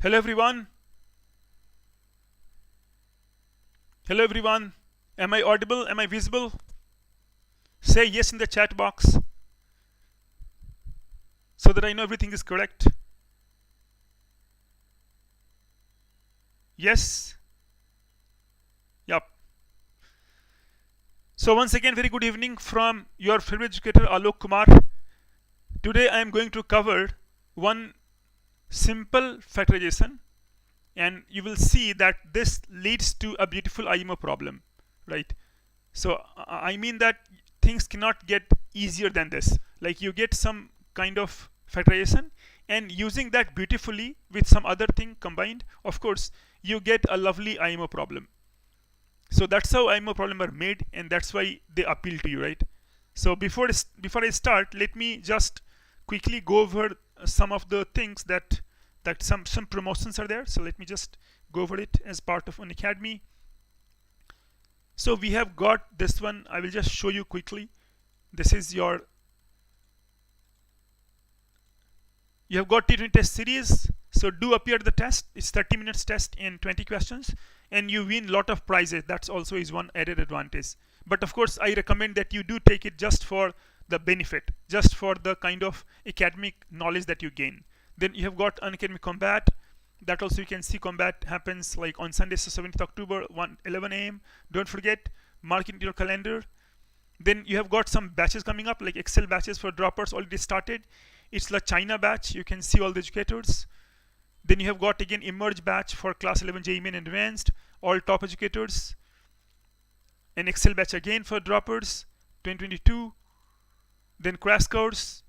Hello everyone. Hello everyone. Am I audible? Am I visible? Say yes in the chat box so that I know everything is correct. Yes. Yup. So once again, very good evening from your favorite educator Alok Kumar. Today I am going to cover one simple factorization, and you will see that this leads to a beautiful IMO problem, right? So I mean that things cannot get easier than this. Like you get some kind of factorization, and using that beautifully with some other thing combined, of course, you get a lovely IMO problem. So that's how IMO problem are made, and that's why they appeal to you, right? So before I start, let me just quickly go over some of the things that some promotions are there. So let me just go over it as part of an academy. So we have got this one. I will just show you quickly. This is you have got T20 test series. So do appear the test. It's 30 minutes test and 20 questions, and you win a lot of prizes. That's also is one added advantage. But of course, I recommend that you do take it just for the benefit, just for the kind of academic knowledge that you gain. Then you have got unacademic combat. That also you can see combat happens like on Sunday, so 7th October, 11 a.m. Don't forget, mark it in your calendar. Then you have got some batches coming up, like Excel batches for droppers already started. It's the China batch. You can see all the educators. Then you have got again Emerge batch for class 11 JEE Main and Advanced, all top educators. An Excel batch again for droppers, 2022. Then crash course.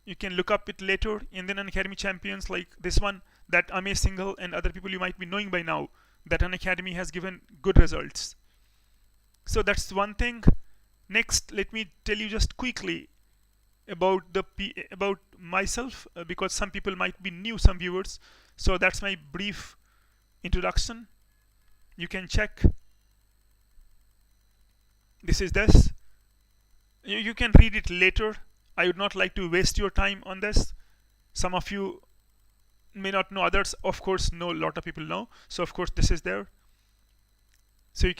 You can look up it later. And then an Academy champions like this one, that Ame Singhal and other people you might be knowing by now, that an Academy has given good results. So that's one thing. Next, let me tell you just quickly about myself, because some people might be new, some viewers. So that's my brief introduction. You can check. This is this. You can read it later. I would not like to waste your time on this. Some of you may not know, others of course know, a lot of people know. So of course this is there. So you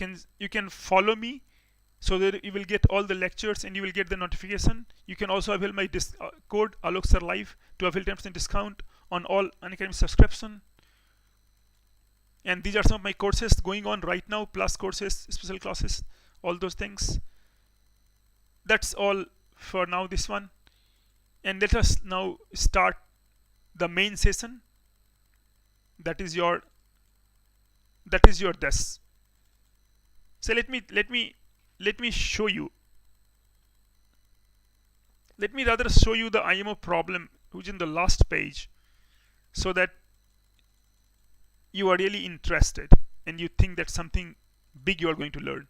can follow me, so that you will get all the lectures and you will get the notification. You can also avail my code Alok Sir Live to avail 10% discount on all unacademy subscription. And these are some of my courses going on right now, plus courses, special classes, all those things. That's all for now, this one. And let us now start the main session. That is your this. So let me show you. Let me rather show you the IMO problem, which is in the last page, so that you are really interested and you think that something big you are going to learn.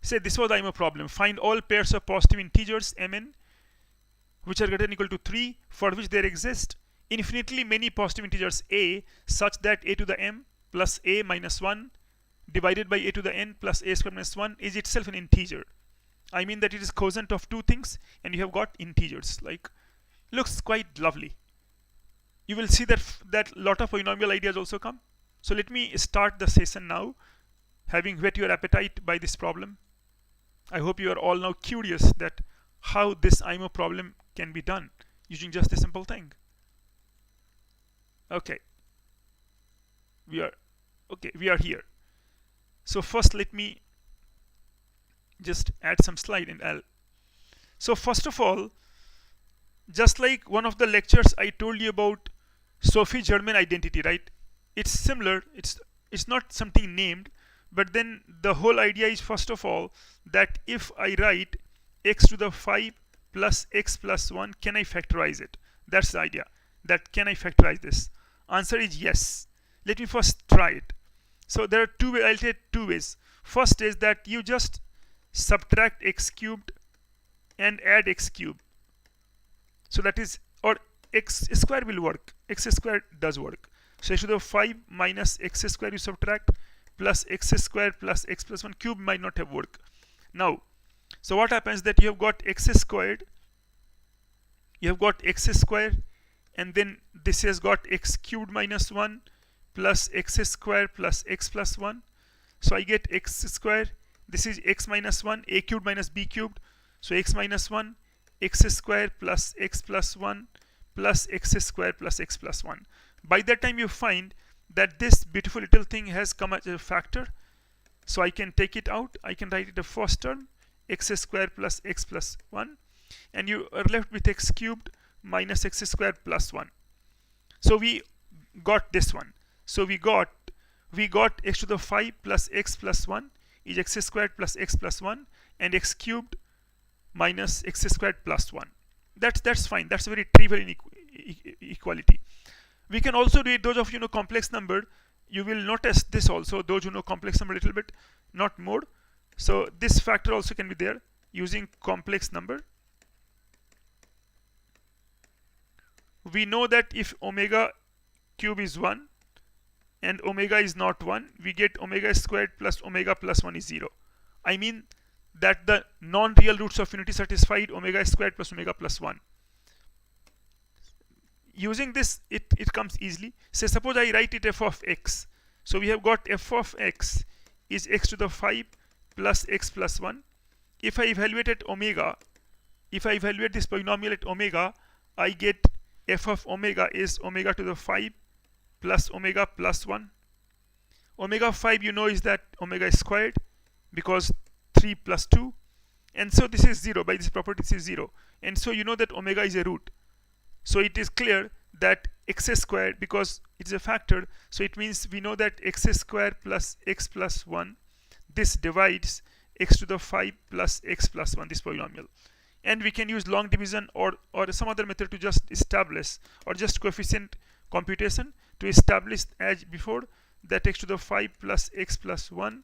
Say this was the IMO problem. Find all pairs of positive integers mn which are greater than or equal to 3, for which there exist infinitely many positive integers a, such that a to the m plus a minus 1 divided by a to the n plus a squared minus 1 is itself an integer. I mean that it is quotient of two things, and you have got integers. Like, looks quite lovely. You will see that lot of polynomial ideas also come. So let me start the session now, having whet your appetite by this problem. I hope you are all now curious that how this IMO problem can be done using just a simple thing. Okay, we are here. So first let me just add some slide, and so first of all, just like one of the lectures I told you about Sophie German identity, right? It's similar. It's not something named, but then the whole idea is, first of all, that if I write x to the 5 plus x plus 1, can I factorize it? That's the idea. That can I factorize this? Answer is yes. Let me first try it. So there are two ways. I'll take two ways. First is that you just subtract x cubed and add x cubed. So that is, or x square will work. X square does work. So x to the 5 minus x square you subtract, plus x square plus x plus 1 cube might not have worked. Now, so what happens that you have got x squared, and then this has got x cubed minus 1 plus x square plus x plus 1. So I get x square, this is x minus 1, a cubed minus b cubed, so x minus 1, x square plus x plus 1 plus x square plus x plus 1. By that time you find that this beautiful little thing has come as a factor, so I can take it out. I can write it the first term, x square plus x plus 1, and you are left with x cubed minus x square plus 1. So we got this one. So we got x to the 5 plus x plus 1 is x squared plus x plus 1, and x cubed minus x squared plus 1. That's fine. That's a very trivial equality. We can also do it, those of you know complex number, you will notice this also, those who know complex number a little bit, not more. So this factor also can be there using complex number. We know that if omega cube is 1 and omega is not 1, we get omega squared plus omega plus 1 is 0. I mean that the non-real roots of unity satisfied omega squared plus omega plus 1. Using this, it comes easily. Say suppose I write it f of x. So we have got f of x is x to the 5 plus x plus 1. If I evaluate at omega, if I evaluate this polynomial at omega, I get f of omega is omega to the 5 plus omega plus 1. Omega 5 you know is that omega squared, because 3 plus 2, and so this is 0. By this property this is 0, and so you know that omega is a root. So it is clear that x squared, because it's a factor, so it means we know that x squared plus x plus 1, this divides x to the 5 plus x plus 1, this polynomial. And we can use long division or some other method to just establish, or just coefficient computation to establish as before, that x to the 5 plus x plus 1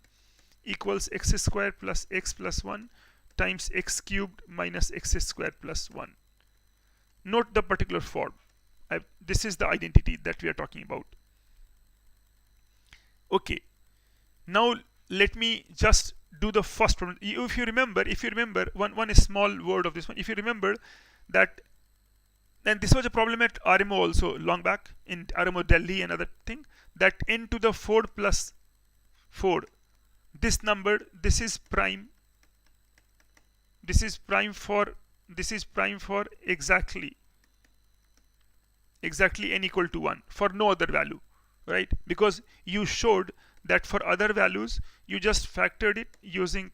equals x squared plus x plus 1 times x cubed minus x squared plus 1. Note the particular form. This is the identity that we are talking about. Okay, now let me just do the first problem. If you remember one small word of this one, if you remember that, and this was a problem at RMO also long back in RMO Delhi, another thing, that n to the 4 plus 4, this number, this is prime for exactly n equal to 1 for no other value, right? Because you showed that for other values you just factored it using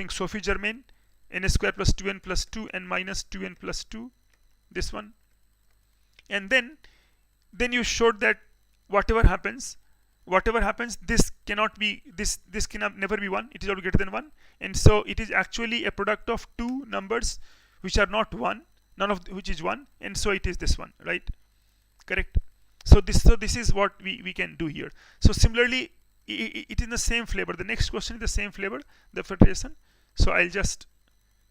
Sophie Germain, n square plus 2n plus 2 and minus 2n plus 2, this one, and then you showed that whatever happens, this cannot be, this cannot never be 1, it is always greater than 1, and so it is actually a product of two numbers which are not 1, none of which is 1, and so it is this one, right? Correct. So this is what we can do here. So similarly, it is the same flavor. The next question is the same flavor, the factorization. So I'll just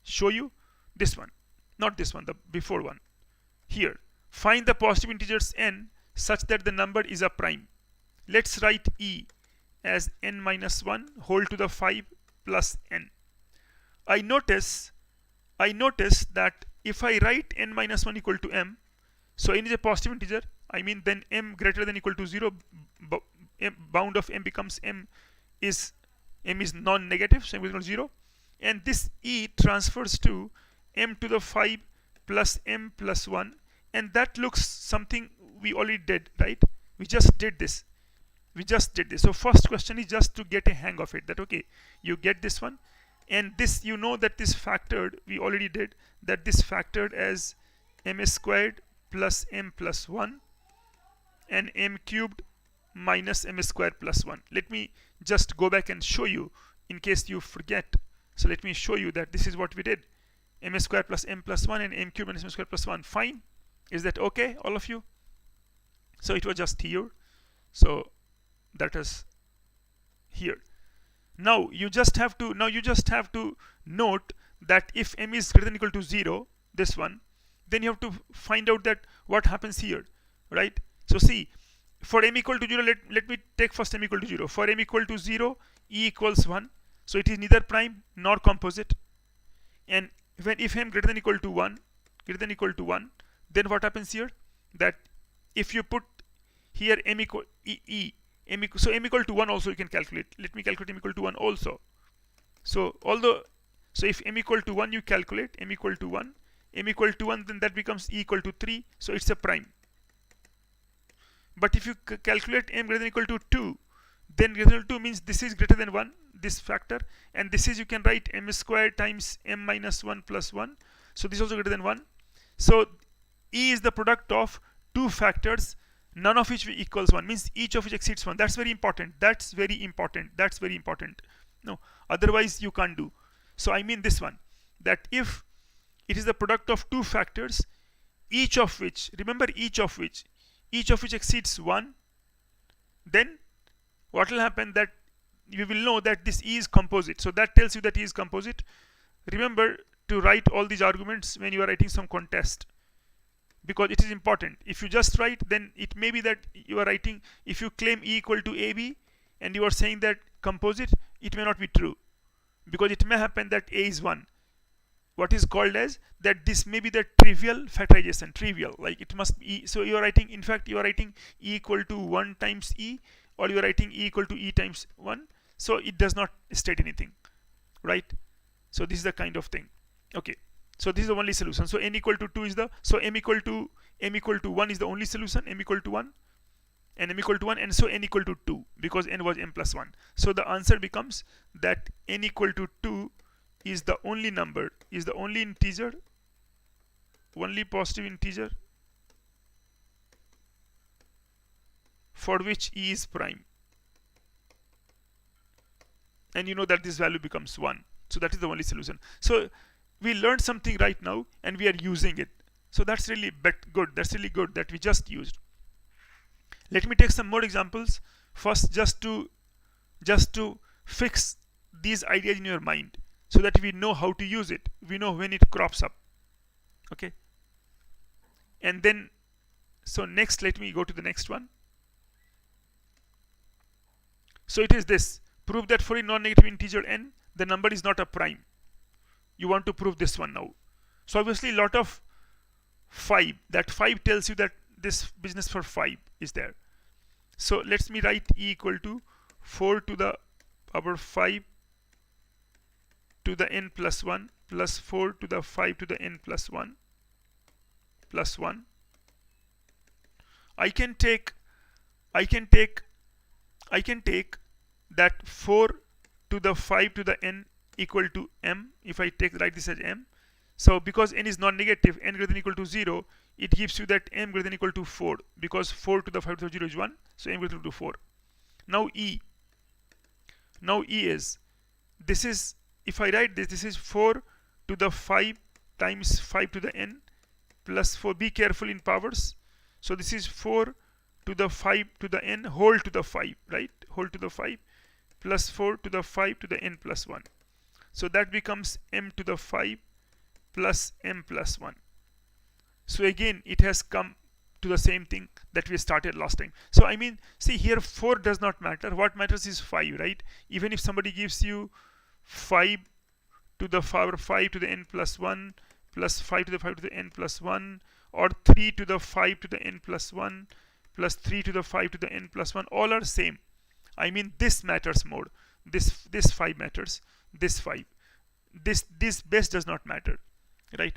show you this one, not this one, the before one. Here, find the positive integers n such that the number is a prime. Let's write e as n minus 1 whole to the 5 plus n. I notice that if I write n minus 1 equal to m, so n is a positive integer, I mean then m greater than equal to 0, bound of m becomes m is non-negative, so m is not 0, and this e transfers to m to the 5 plus m plus 1, and that looks something we already did, right? We just did this. So first question is just to get a hang of it, that okay, you get this one, and this, you know that this factored, we already did that, this factored as m squared plus m plus 1 and m cubed minus m squared plus 1. Let me just go back and show you in case you forget. So let me show you that this is what we did, m squared plus m plus 1 and m cubed minus m squared plus 1. Fine. Is that okay, all of you? So it was just here. So that is here. Now you just have to note that if m is greater than or equal to 0, this one, then you have to find out that what happens here, right? So see, for m equal to 0, let me take first m equal to 0. For m equal to 0, e equals 1, so it is neither prime nor composite. And if m greater than or equal to 1, then what happens here? That if you put here m equal so m equal to 1 also you can calculate. Let me calculate m equal to 1 also. So if m equal to 1 you calculate m equal to 1, then that becomes e equal to 3, so it's a prime. But if you calculate m greater than equal to 2, then greater than 2 means this is greater than 1, this factor, and this is, you can write m squared times m minus 1 plus 1, so this is also greater than 1. So e is the product of two factors, none of which equals 1, means each of which exceeds 1. That's very important. No, otherwise you can't do. So I mean this one, that if it is the product of two factors, each of which, remember, each of which exceeds 1, then what will happen, that you will know that this E is composite. So that tells you that E is composite. Remember to write all these arguments when you are writing some contest, because it is important. If you just write, then it may be that you are writing, if you claim E equal to AB and you are saying that composite, it may not be true, because it may happen that A is 1. What is called as that this may be the trivial factorization, trivial, like it must be E. So you are writing, in fact you are writing E equal to 1 times E, or you are writing E equal to E times 1, so it does not state anything, right? So this is the kind of thing. Okay, so this is the only solution. So n equal to 2 is the, so m equal to 1 is the only solution, m equal to 1 and m equal to 1, and so n equal to 2, because n was m plus 1. So the answer becomes that n equal to 2 is the only number, is the only integer, only positive integer for which E is prime. And you know that this value becomes 1. So that is the only solution. So we learned something right now and we are using it. So that's really good. That's really good that we just used. Let me take some more examples first, just to fix these ideas in your mind, so that we know how to use it. We know when it crops up. Okay. And then, so next, let me go to the next one. So it is this. Prove that for a non-negative integer n, the number is not a prime. You want to prove this one now. So obviously a lot of 5. That 5 tells you that this business for 5 is there. So let me write E equal to 4 to the power 5 to the n plus 1 plus 4 to the 5 to the n plus 1 plus 1. I can take that 4 to the 5 to the n equal to m, if I write this as m. So because n is non-negative, n greater than equal to 0, it gives you that m greater than equal to 4, because 4 to the 5 to the 0 is 1, so m greater than equal to 4. Now E is, this is, if I write this, this is 4 to the 5 times 5 to the n plus 4. Be careful in powers. So this is 4 to the 5 to the n whole to the 5, right? Whole to the 5 plus 4 to the 5 to the n plus 1. So that becomes m to the 5 plus m plus 1. So again, it has come to the same thing that we started last time. So I mean, see here, 4 does not matter. What matters is 5, right? Even if somebody gives you 5 to the power 5 to the n plus 1 plus 5 to the 5 to the n plus 1, or 3 to the 5 to the n plus 1 plus 3 to the 5 to the n plus 1, all are same. I mean, this matters more. This 5 matters. This 5. This base does not matter, right?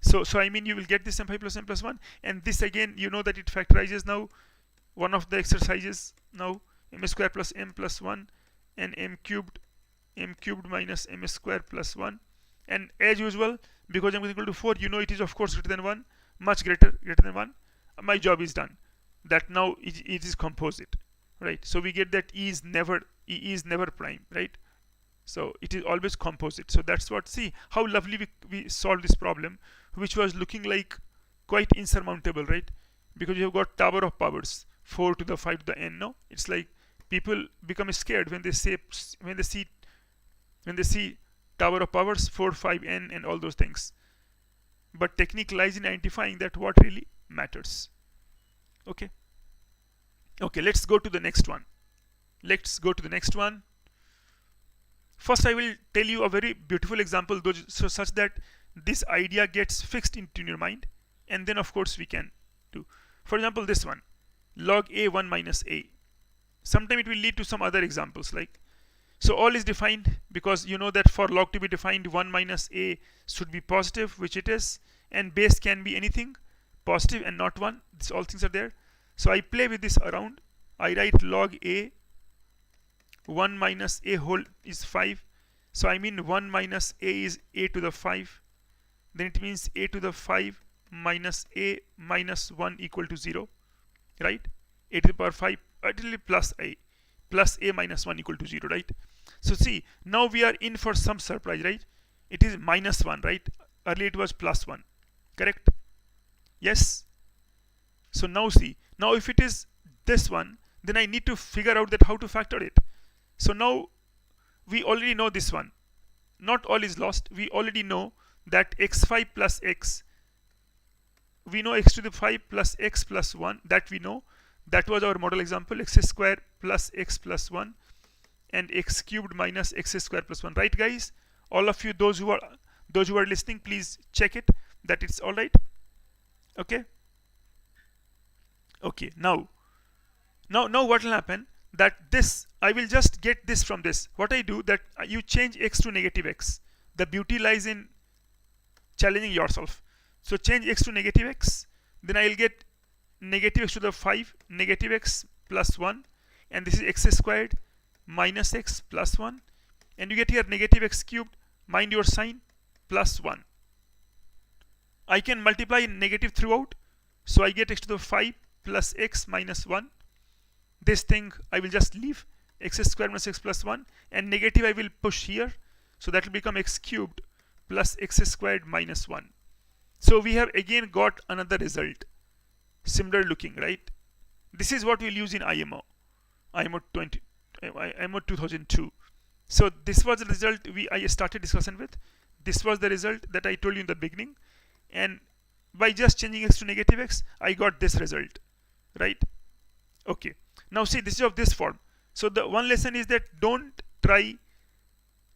So I mean, you will get this m5 plus m plus 1, and this again, you know that it factorizes now. One of the exercises now, m square plus m plus 1 and m cubed minus m square plus 1. And as usual, because m is equal to 4, you know it is of course greater than 1, much greater than 1. My job is done. That now it is composite, right? So we get that E is never prime, right? So it is always composite. So that's what, see how lovely we solved this problem, which was looking like quite insurmountable, right? Because you have got tower of powers, 4 to the 5 to the n. No, it's like people become scared when they see tower of powers 4, 5, n, and all those things. But technique lies in identifying that what really matters. Okay. Let's go to the next one. First, I will tell you a very beautiful example, such that this idea gets fixed into your mind. and then of course we can do, for example, this one, log a 1 minus a. Sometime it will lead to some other examples, like, so all is defined, because you know that for log to be defined, 1 minus a should be positive, which it is, and base can be anything positive and not 1. This, all things are there. So I play with this around. I write log a 1 minus a whole is 5. So I mean 1 minus a is a to the 5. Then it means a to the 5 minus a minus 1 equal to 0, right? A to the power 5 plus a minus 1 equal to 0, right? So see, now we are in for some surprise, right? It is minus 1, right? Earlier it was plus 1, correct? Yes. So now see, now if it is this one, then I need to figure out that how to factor it. So now we already know this one. Not all is lost. We already know that x5 plus x, we know x to the 5 plus x plus 1, that we know. That was our model example, x square plus x plus 1 and x cubed minus x square plus 1, right guys? All of you, those who are listening, please check it that it's all right. Okay, okay. Now what will happen, that this, I will just get this from this. What I do, that you change x to negative x. The beauty lies in challenging yourself. So change x to negative x, then I'll get negative x to the 5, negative x plus 1, and this is x squared minus x plus 1, and you get here negative x cubed, mind your sign, plus 1. I can multiply in negative throughout, so I get x to the 5 plus x minus 1. This thing I will just leave, x squared minus x plus 1, and negative I will push here, so that will become x cubed plus x squared minus 1. So we have again got another result, similar looking, right? This is what we'll use in IMO 2002. So this was the result I started discussion with. This was the result that I told you in the beginning, and by just changing x to negative x, I got this result, right? Okay. Now see, this is of this form. So the one lesson is that don't try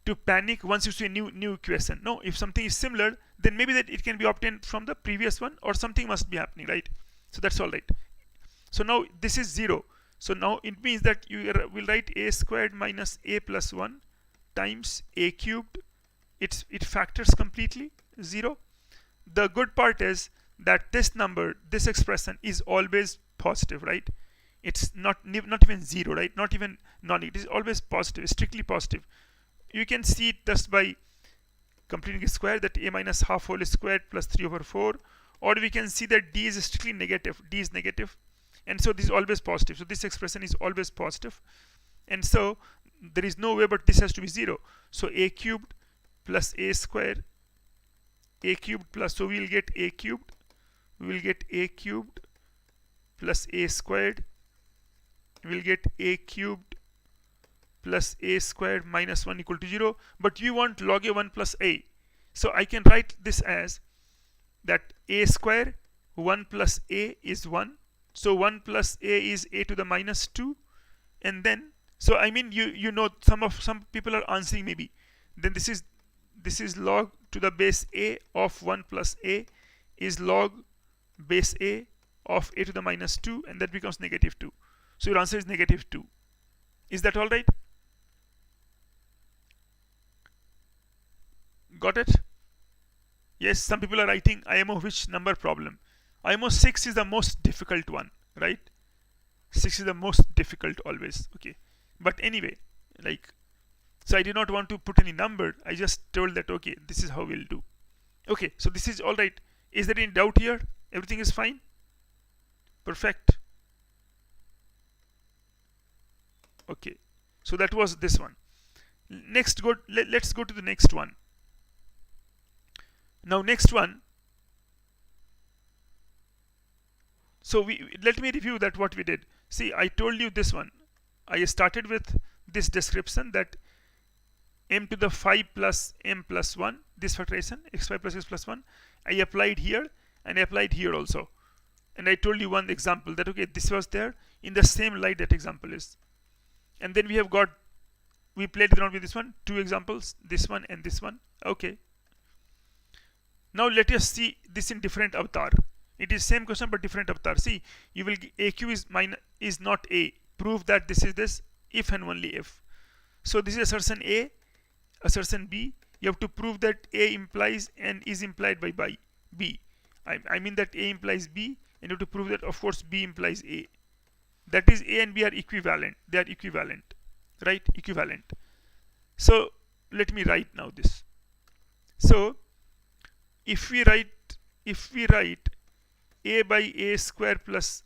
to panic once you see a new equation. No, if something is similar, then maybe that it can be obtained from the previous one, or something must be happening, right? So that's all right. So now this is 0. So now it means that you will write a squared minus a plus 1 times a cubed. It factors completely 0. The good part is that this number, this expression is always positive, right? It's not even 0, right? Not even non-negative. It is always positive, strictly positive. You can see it just by completing a square, that a minus half whole squared plus 3 over 4. Or we can see that d is strictly negative. D is negative. And so this is always positive. So this expression is always positive. And so there is no way but this has to be 0. So a cubed plus a squared, a cubed plus, so we will get a cubed. We will get a cubed plus a squared. We will get a cubed plus a squared minus 1 equal to 0. But you want log a 1 plus a. So I can write this as that a square 1 plus a is 1. So 1 plus a is a to the minus 2. And then, so I mean, you know, some people are answering maybe. Then this is log to the base a of 1 plus a is log base a of a to the minus 2, and that becomes negative 2. So your answer is negative 2. Is that all right? Got it? Yes, some people are writing IMO which number problem. IMO 6 is the most difficult one, right? 6 is the most difficult always. Okay. But anyway, like, so I did not want to put any number. I just told that, okay, this is how we'll do. Okay, so this is all right. Is there any doubt here? Everything is fine? Perfect. Okay, so that was this one. Next, let's go to the next one. Now next one, so let me review that what we did. See, I told you this one. I started with this description, that m to the 5 plus m plus 1, this factorization, x5 plus x plus 1. I applied here and I applied here also. And I told you one example that, okay, this was there in the same light that example is. And then we played around with this one, 2 examples, this one and this one. Okay. Now let us see this in different avatar. It is same question but different avatar. See, you will AQ is not A. Prove that this is this if and only if. So this is assertion A, assertion B. You have to prove that A implies and is implied by B. I mean that A implies B, and you have to prove that of course B implies A. That is, A and B are equivalent. They are equivalent, right? Equivalent. So let me write now this. So if we write A by A square plus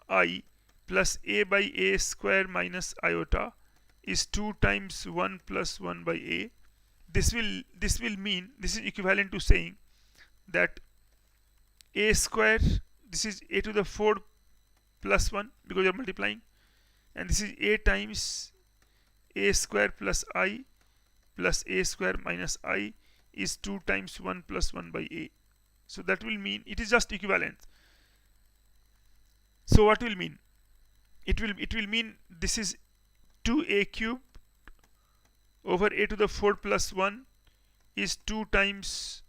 I plus A by A square minus iota is 2 times 1 plus 1 by A. This will mean, this is equivalent to saying that A square, this is A to the 4 plus 1 because you are multiplying, and this is A times A square plus I plus A square minus I is 2 times 1 plus 1 by A. So that will mean it is just equivalent. So what will mean? It will mean this is 2A cubed over A to the 4 plus 1 is 2 times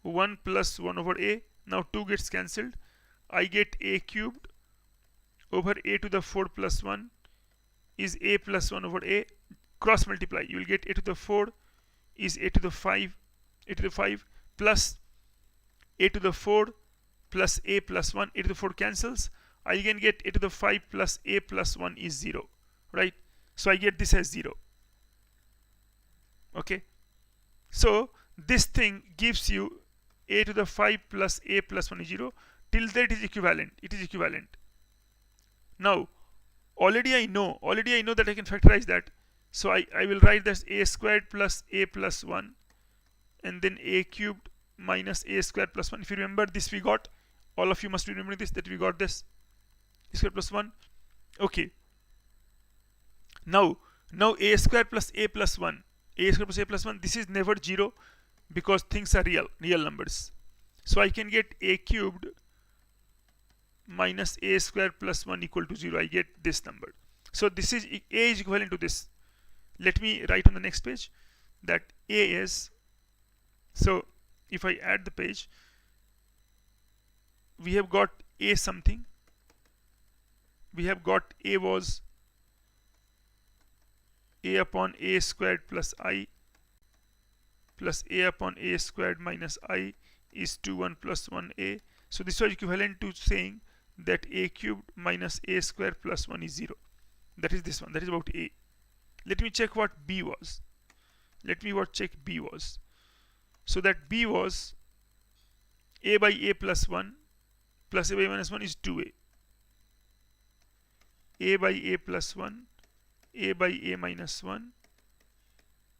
1 plus 1 over A. Now 2 gets cancelled. I get A cubed over A to the 4 plus 1 is A plus 1 over A. Cross multiply. You will get A to the 4 is A to the 5 plus A to the 4 plus A plus 1. A to the 4 cancels. I again get A to the 5 plus A plus 1 is 0. Right? So I get this as 0. Okay. So this thing gives you A to the 5 plus A plus 1 is 0. Till that is equivalent. It is equivalent. Now, already I know that I can factorize that. So I will write this A squared plus A plus 1 and then A cubed minus A squared plus 1. If you remember this, we got, all of you must remember this, that we got this A squared plus 1. Okay. Now A squared plus A plus 1. A squared plus A plus 1. This is never 0 because things are real numbers. So I can get A cubed minus A squared plus 1 equal to 0. I get this number. So this is A is equivalent to this. Let me write on the next page that A is, so if I add the page, we have got A something. We have got A was A upon A squared plus I plus A upon A squared minus I is 2 1 plus 1A. So this was equivalent to saying that A cubed minus A squared plus 1 is 0. That is this one. That is about A. Let me check what B was. Check B was. So that B was A by A plus 1 plus A by minus 1 is 2A. A by A plus 1, A by A minus 1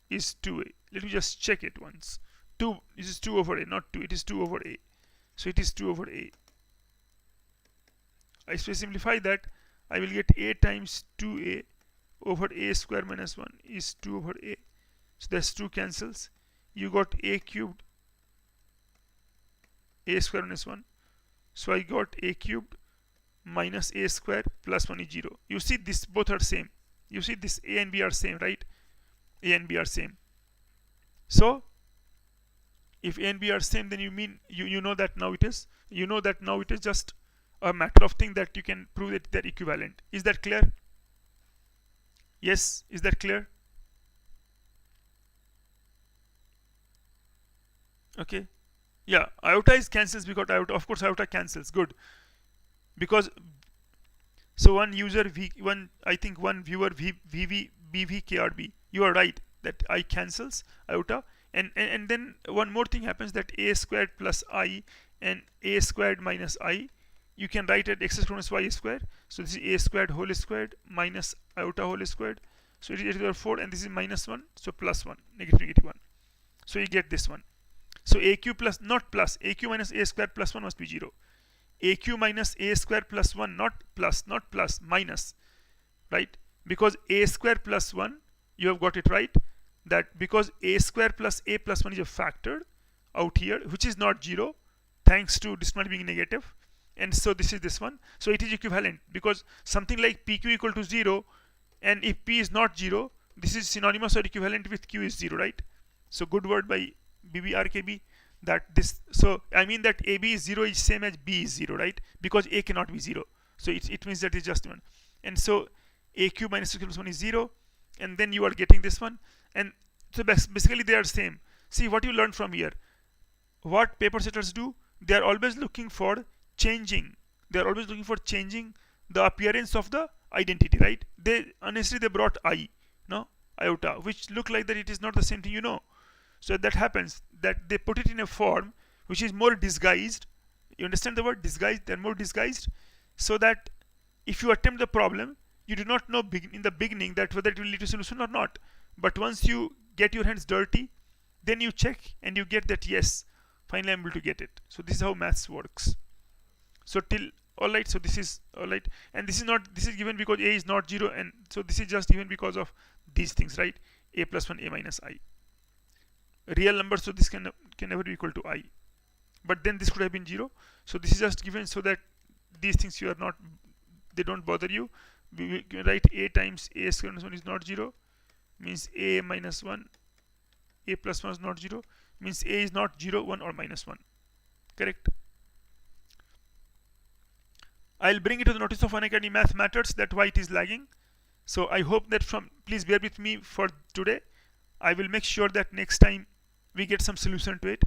is 2A. Let me just check it once. 2, this is 2 over A, not 2. It is 2 over A. So it is 2 over A. I simplify that. I will get A times 2A over A square minus 1 is 2 over A. So that's 2 cancels. You got A cubed A square minus 1. So I got A cubed minus A square plus 1 is 0. You see this, both are same. You see this A and B are same, right? A and B are same. So if A and B are same, then you mean you know that now it is. You know that now it is just a matter of thing that you can prove that they're equivalent. Is that clear? Yes, is that clear? Okay. Yeah, iota is cancels because iota, of course iota cancels. Good. Because so one user I think one viewer BVKRB, you are right that I cancels iota, and then one more thing happens, that A squared plus I and A squared minus I, you can write it x squared minus y squared. So this is A squared whole squared minus iota whole squared. So it is a to the 4, and this is minus 1, so plus 1, negative 1. So you get this one. So AQ plus, not plus, AQ minus A squared plus 1 must be 0. AQ minus A squared plus 1, not plus, minus, right? Because A squared plus 1, you have got it right, that because A squared plus A plus 1 is a factor out here, which is not 0, thanks to this not being negative. And so this is this one. So it is equivalent, because something like PQ equal to 0, and if P is not 0, this is synonymous or equivalent with Q is 0, right? So good word by BBRKB that this, so I mean that AB is 0 is same as B is 0, right? Because A cannot be 0. So it means that it's just 1. And so AQ minus 2Q plus 1 is 0. And then you are getting this one. And so basically they are same. See what you learned from here. What paper setters do, they are always looking for changing. They are always looking for changing the appearance of the identity, right? They honestly they brought I, no, iota, which look like that it is not the same thing, you know. So that happens that they put it in a form which is more disguised. You understand the word disguised? They're more disguised, so that if you attempt the problem, you do not know in the beginning that whether it will lead to solution or not. But once you get your hands dirty, then you check and you get that yes, finally I'm able to get it. So this is how maths works. So till all right, so this is all right, and this is given because a is not 0, and so this is just given because of these things, right? A plus 1, a minus I. Real numbers, so this can never be equal to I. But then this could have been 0. So this is just given so that these things you are not, they don't bother you. We can write a times a square minus 1 is not 0, means a minus 1, a plus 1 is not 0, means a is not 0, 1 or minus 1. Correct? I'll bring it to the notice of Unacademy Math Matters that why it is lagging. So I hope that please bear with me for today. I will make sure that next time we get some solution to it,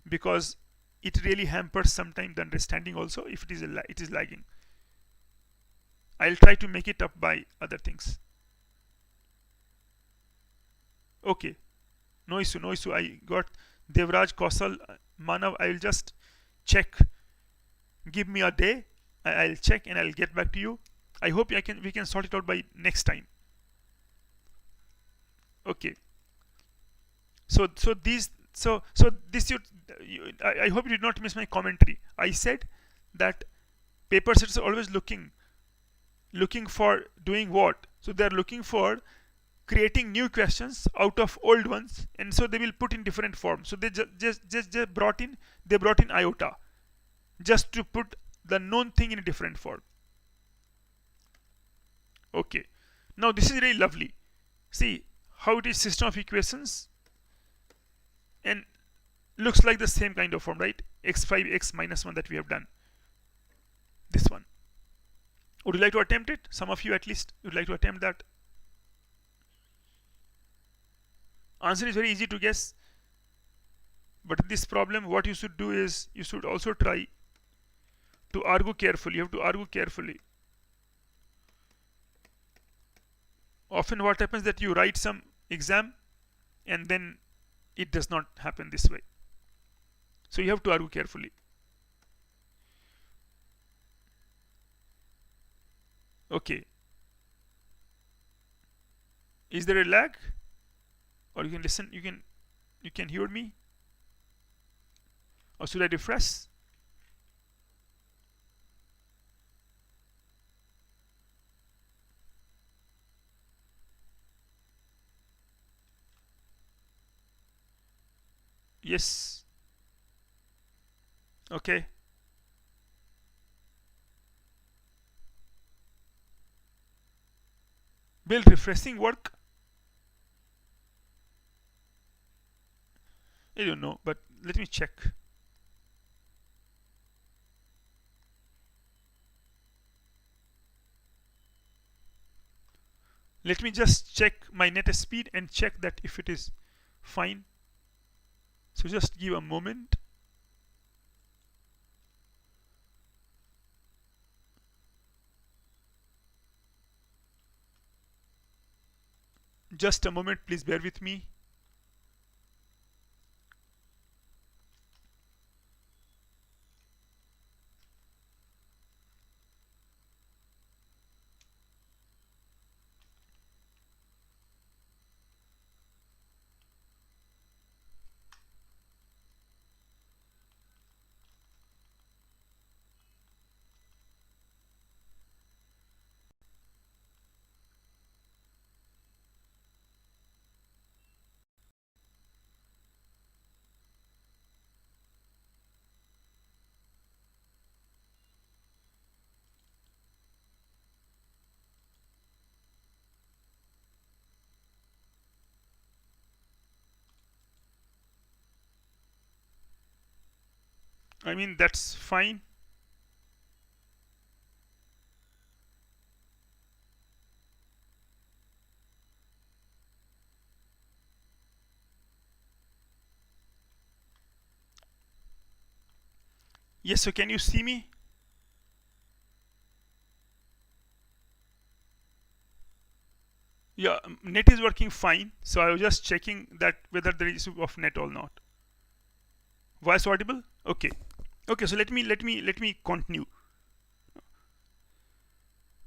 because it really hampers sometimes the understanding also if it is lagging. I'll try to make it up by other things. Okay, no issue, no issue. I got Devraj, Kausal, Manav. I will just check. Give me a day. I'll check and I'll get back to you. I hope we can sort it out by next time. Okay. So this I hope you did not miss my commentary. I said that paper setters are always looking for doing what? So they are looking for creating new questions out of old ones, and so they will put in different forms. So they just brought in iota just to put the known thing in a different form. Okay, now this is really lovely. See how it is system of equations and looks like the same kind of form, right? x5 x minus 1 that we have done. This one. Would you like to attempt it? Some of you at least would like to attempt that. Answer is very easy to guess, but in this problem what you should do is you should also try to argue carefully. You have to argue carefully. Often what happens that you write some exam and then it does not happen this way. So you have to argue carefully. Okay. Is there a lag? Or you can listen, you can hear me? Or should I refresh? Yes. Okay. Will refreshing work? I don't know, but let me check. Let me just check my net speed and check that if it is fine. So just give a moment. Just a moment, please bear with me. I mean, that's fine. Yes, so can you see me? Yeah, net is working fine. So I was just checking that whether there is issue of net or not. Voice audible? Okay. Okay, so let me continue.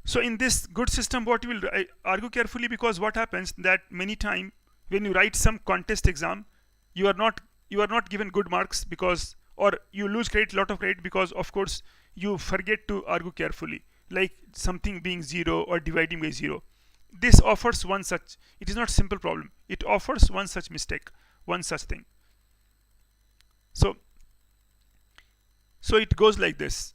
So in this good system, what you will argue carefully, because what happens that many time when you write some contest exam, you are not given good marks, because or you lose credit, lot of credit, because of course you forget to argue carefully, like something being zero or dividing by zero. This offers one such. It is not simple problem. It offers one such mistake, one such thing. So it goes like this.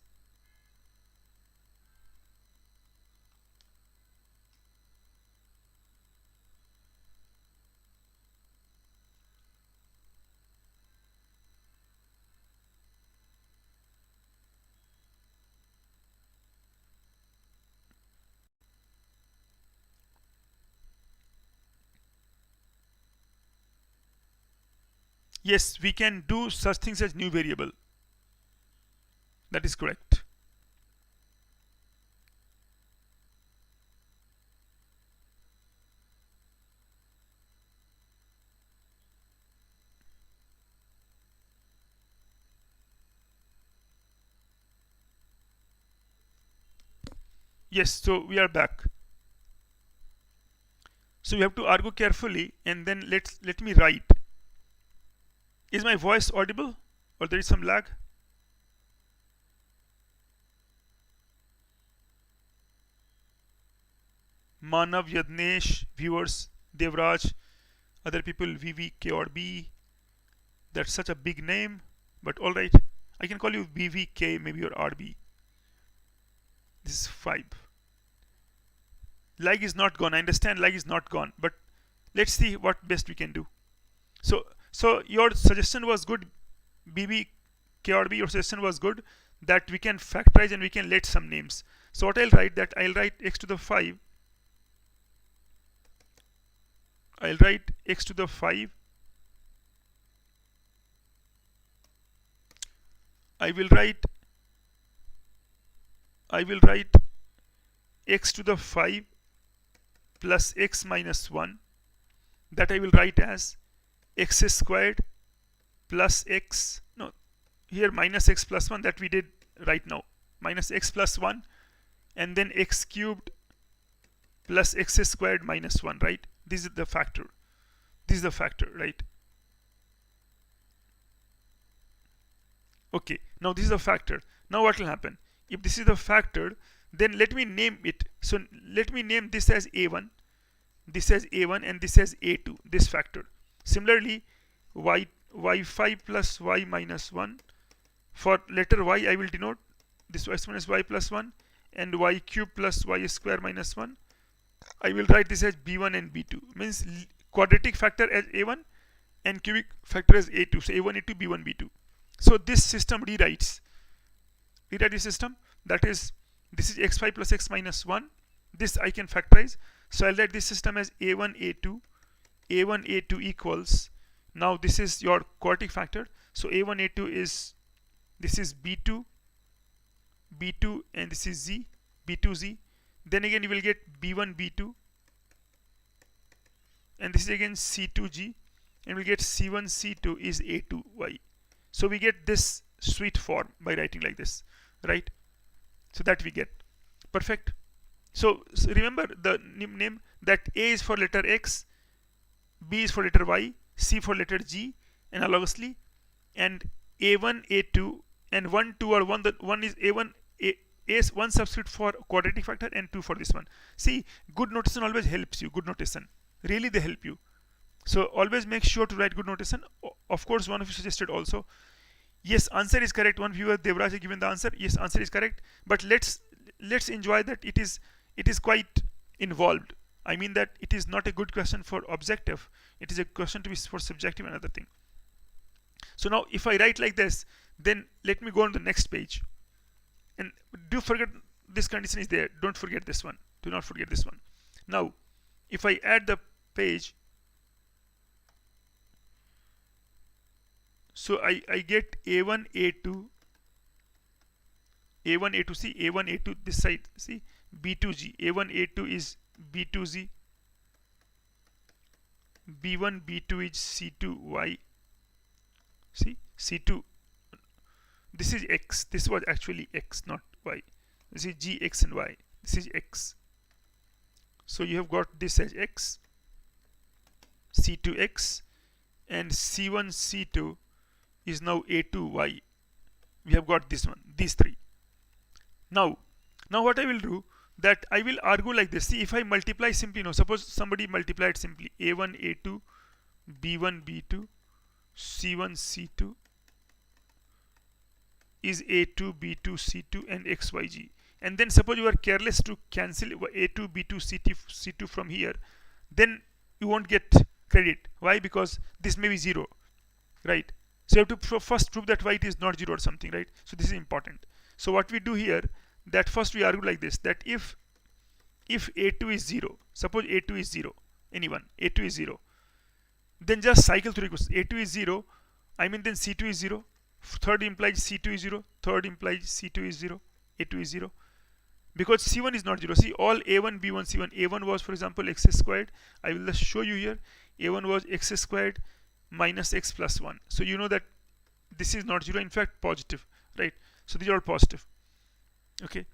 Yes, we can do such things as new variable. That is correct. Yes, so we are back. So you have to argue carefully, and then let me write. Is my voice audible, or there is some lag? Manav, Yadnesh, viewers, Devraj, other people, VVK or B. That's such a big name, but all right. I can call you VVK, maybe, or RB. This is 5. Lag is not gone. I understand lag is not gone, but let's see what best we can do. So your suggestion was good, BB KRB. Your suggestion was good, that we can factorize and we can let some names. So what I'll write, that I'll write x to the 5. I'll write x to the 5. I will write x to the 5 plus x minus 1. That I will write as x squared plus x, no, here minus x plus 1, that we did right now, minus x plus 1, and then x cubed plus x squared minus 1, right? This is the factor. This is the factor, right? Okay, now this is a factor. Now what will happen? If this is the factor, then let me name it. So let me name this as a1, this as a1, and this as a2, this factor. Similarly, y5 plus y minus 1. For letter y, I will denote this y1 as y plus 1, and y cube plus y square minus 1. I will write this as b1 and b2. Means quadratic factor as a1 and cubic factor as a2. So a1, a2, b1, b2. So this system rewrite this system, that is, this is x5 plus x minus 1. This I can factorize. So I'll write this system as a1, a2, a1, a2 equals, now this is your quadratic factor. So a1, a2 is, this is b2, b2, and this is z, b2, z. Then again you will get b1, b2, and this is again c2g, and we get c1, c2 is a2y. So we get this sweet form by writing like this, right? So that we get. Perfect. So remember the name, that A is for letter X, B is for letter Y, C for letter G, and analogously, and A1, A2, and 1, 2 are 1. The 1 is A1, A is one substitute for quadratic factor, and 2 for this one. See, good notation always helps you. Good notation, really they help you. So always make sure to write good notation. Of course, one of you suggested also. Yes, answer is correct. One viewer, Devraj, has given the answer. Yes, answer is correct. But let's enjoy that it is quite involved. I mean that it is not a good question for objective. It is a question to be for subjective and other thing. So now if I write like this, Then let me go on the next page. And do forget this condition is there. Don't forget this one. Do not forget this one. Now, if I add the page, so I get A1, A2, A1, A2, see, A1, A2, this side, see, B2G, A1, A2 is B2Z, B1, B2 is C2Y, see, C2, this is X, this was actually X, not Y, this is G, X and Y, this is X. So you have got this as X, C2X, and C1, C2 is now A2Y. We have got this one, these three. Now what I will do, that I will argue like this. See, if I multiply simply, suppose somebody multiplied simply A1, A2, B1, B2, C1, C2 is A2, B2, C2 and XYG. And then suppose you are careless to cancel A2, B2, C2 from here, then you won't get credit. Why? Because this may be 0, right? So you have to first prove that y is not 0 or something, right? So this is important. So what we do here, that first we argue like this, that if A2 is 0, suppose A2 is 0, anyone, A2 is 0, then just cycle through equations. A2 is 0, I mean then C2 is 0, third implies C2 is 0, third implies C2 is 0, A2 is 0. Because C1 is not 0. See, all A1, B1, C1, A1 was, for example, x squared. I will just show you here. A1 was x squared minus x plus 1. So you know that this is not 0, in fact positive, right? So these are all positive. Okay.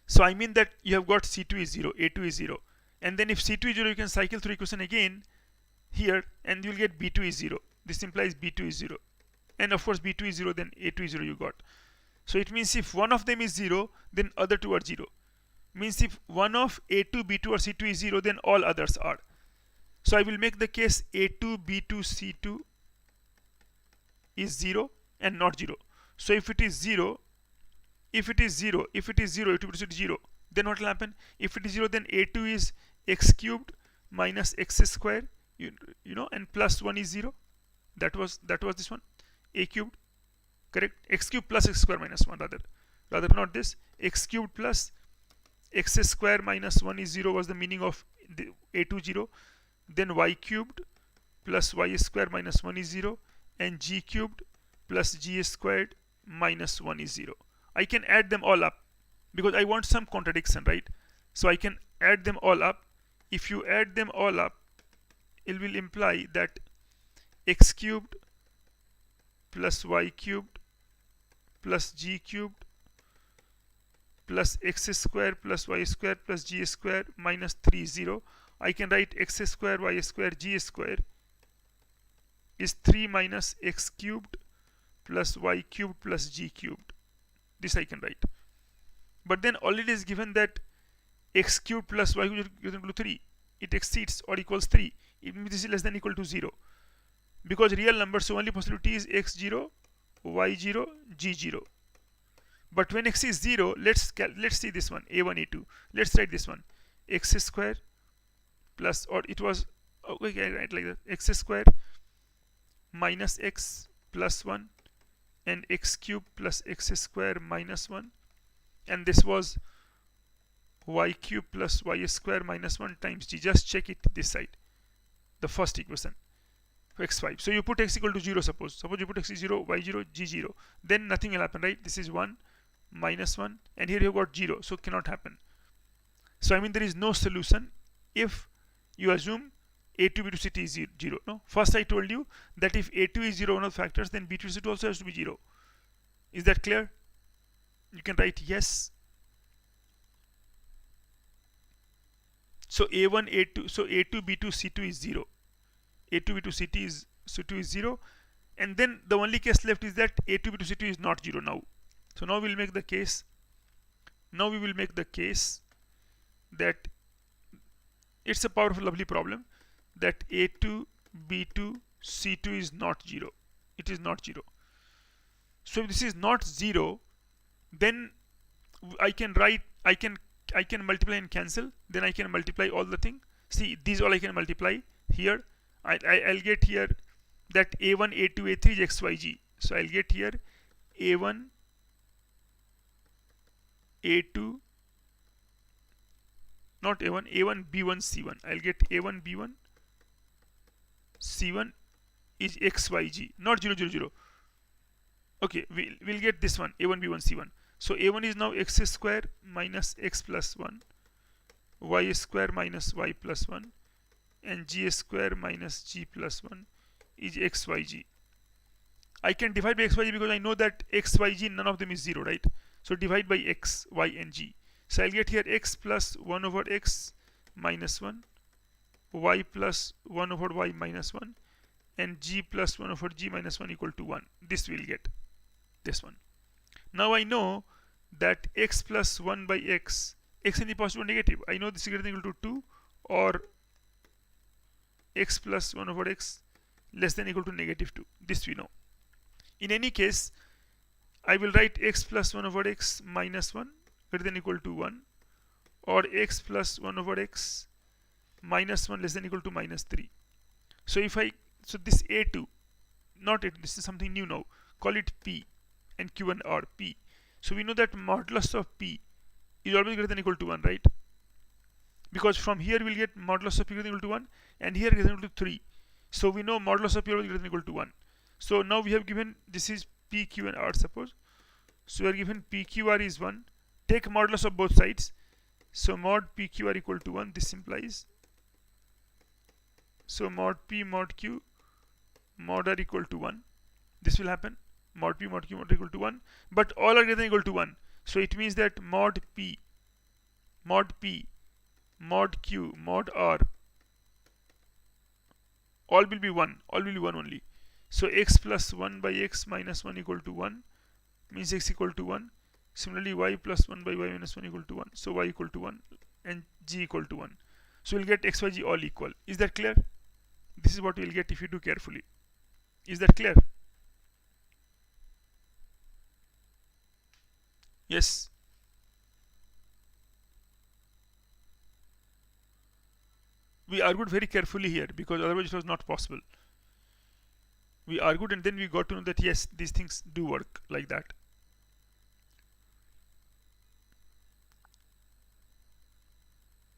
So I mean that you have got C2 is 0, A2 is 0. And then if C2 is 0, you can cycle through equation again here and you will get B2 is 0. This implies B2 is 0. And of course B2 is 0, then A2 is 0 you got. So it means if one of them is 0, then other two are 0. Means if one of A2, B2 or C2 is 0, then all others are. So I will make the case A2, B2, C2 is 0 and not 0. So if it is 0, it will be 0. Then what will happen? If it is 0, then A2 is x cubed minus x square, you know, and plus 1 is 0. That was this one, A cubed. Correct? X cubed plus x square minus 1, rather not this. X cubed plus x square minus 1 is 0 was the meaning of the A2 0. Then y cubed plus y square minus 1 is 0, and g cubed plus g squared minus 1 is 0. I can add them all up because I want some contradiction, right? So I can add them all up. If you add them all up, it will imply that x cubed plus y cubed plus g cubed plus x square plus y square plus g square minus 3 is 0. I can write x square y square g square is 3 minus x cubed plus y cubed plus g cubed. This I can write. But then already is given that x cubed plus y cubed is equal to 3. It exceeds or equals 3. It means this is less than or equal to 0. Because real numbers, so only possibility is x0, y0, g0. But when x is 0, let's see this one, a1, a2. Let's write this one, x square plus, or it was, okay, I write like that, x square minus x plus 1 and x cubed plus x square minus 1, and this was y cubed plus y square minus 1 times g. Just check it this side, the first equation, x5. So you put x equal to 0, suppose you put x is 0, y0, g0, then nothing will happen, right? This is 1 minus 1, and here you have got 0, so cannot happen. So I mean there is no solution if you assume a2, b2, c2 is 0. No, first I told you that if a2 is 0, one of the factors, then b2, c2 also has to be 0. Is that clear? You can write yes. So a1, a2, so a2, b2, c2 is 0. a2, b2, c2 is 0, and then the only case left is that a2, b2, c2 is not 0 now. So now we'll make the case. Now we will make the case that it's a powerful, lovely problem, that a2, b2, c2 is not 0. It is not 0. So if this is not 0, then I can write, I can multiply and cancel. Then I can multiply all the thing. See, these all I can multiply here. I'll get here that a1, a2, a3 is xyg. So I'll get here a1, a2, not a1, a1, b1, c1. I'll get a1, b1, c1 is xyg, not 0, 0, 0. Okay, we'll get this one, a1, b1, c1. So a1 is now x square minus x plus 1, y square minus y plus 1, and g square minus g plus 1 is xyg. I can divide by xyg because I know that xyg, none of them is 0, right? So divide by x, y, and g. So I'll get here x plus 1 over x minus 1, y plus 1 over y minus 1, and g plus 1 over g minus 1 equal to 1. This will get this one. Now I know that x plus 1 by x in the positive or negative. I know this is greater than or equal to 2, or x plus 1 over x less than or equal to negative 2. This we know. In any case, I will write x plus 1 over x minus 1 greater than or equal to 1, or x plus 1 over x minus 1 less than or equal to minus 3. So so this a2, not it, this is something new now. Call it p, and q and r, p. So we know that modulus of p is always greater than or equal to 1, right? Because from here we'll get modulus of p greater than or equal to 1, and here greater than or equal to 3. So we know modulus of p always greater than or equal to 1. So now we have given, this is p, q, and r, suppose. So we are given p, q, r is 1. Take modulus of both sides. So mod p, q, r equal to 1. This implies. So mod p, mod q, mod r equal to 1. This will happen. Mod p, mod q, mod r equal to 1. But all are greater than or equal to 1. So it means that mod p, mod q, mod r, all will be 1. All will be 1 only. So x plus 1 by x minus 1 equal to 1 means x equal to 1. Similarly, y plus 1 by y minus 1 equal to 1. So y equal to 1 and g equal to 1. So we'll get x, y, g all equal. Is that clear? This is what we'll get if you do carefully. Is that clear? Yes. We argued very carefully here because otherwise it was not possible. We argued and then we got to know that yes, these things do work like that.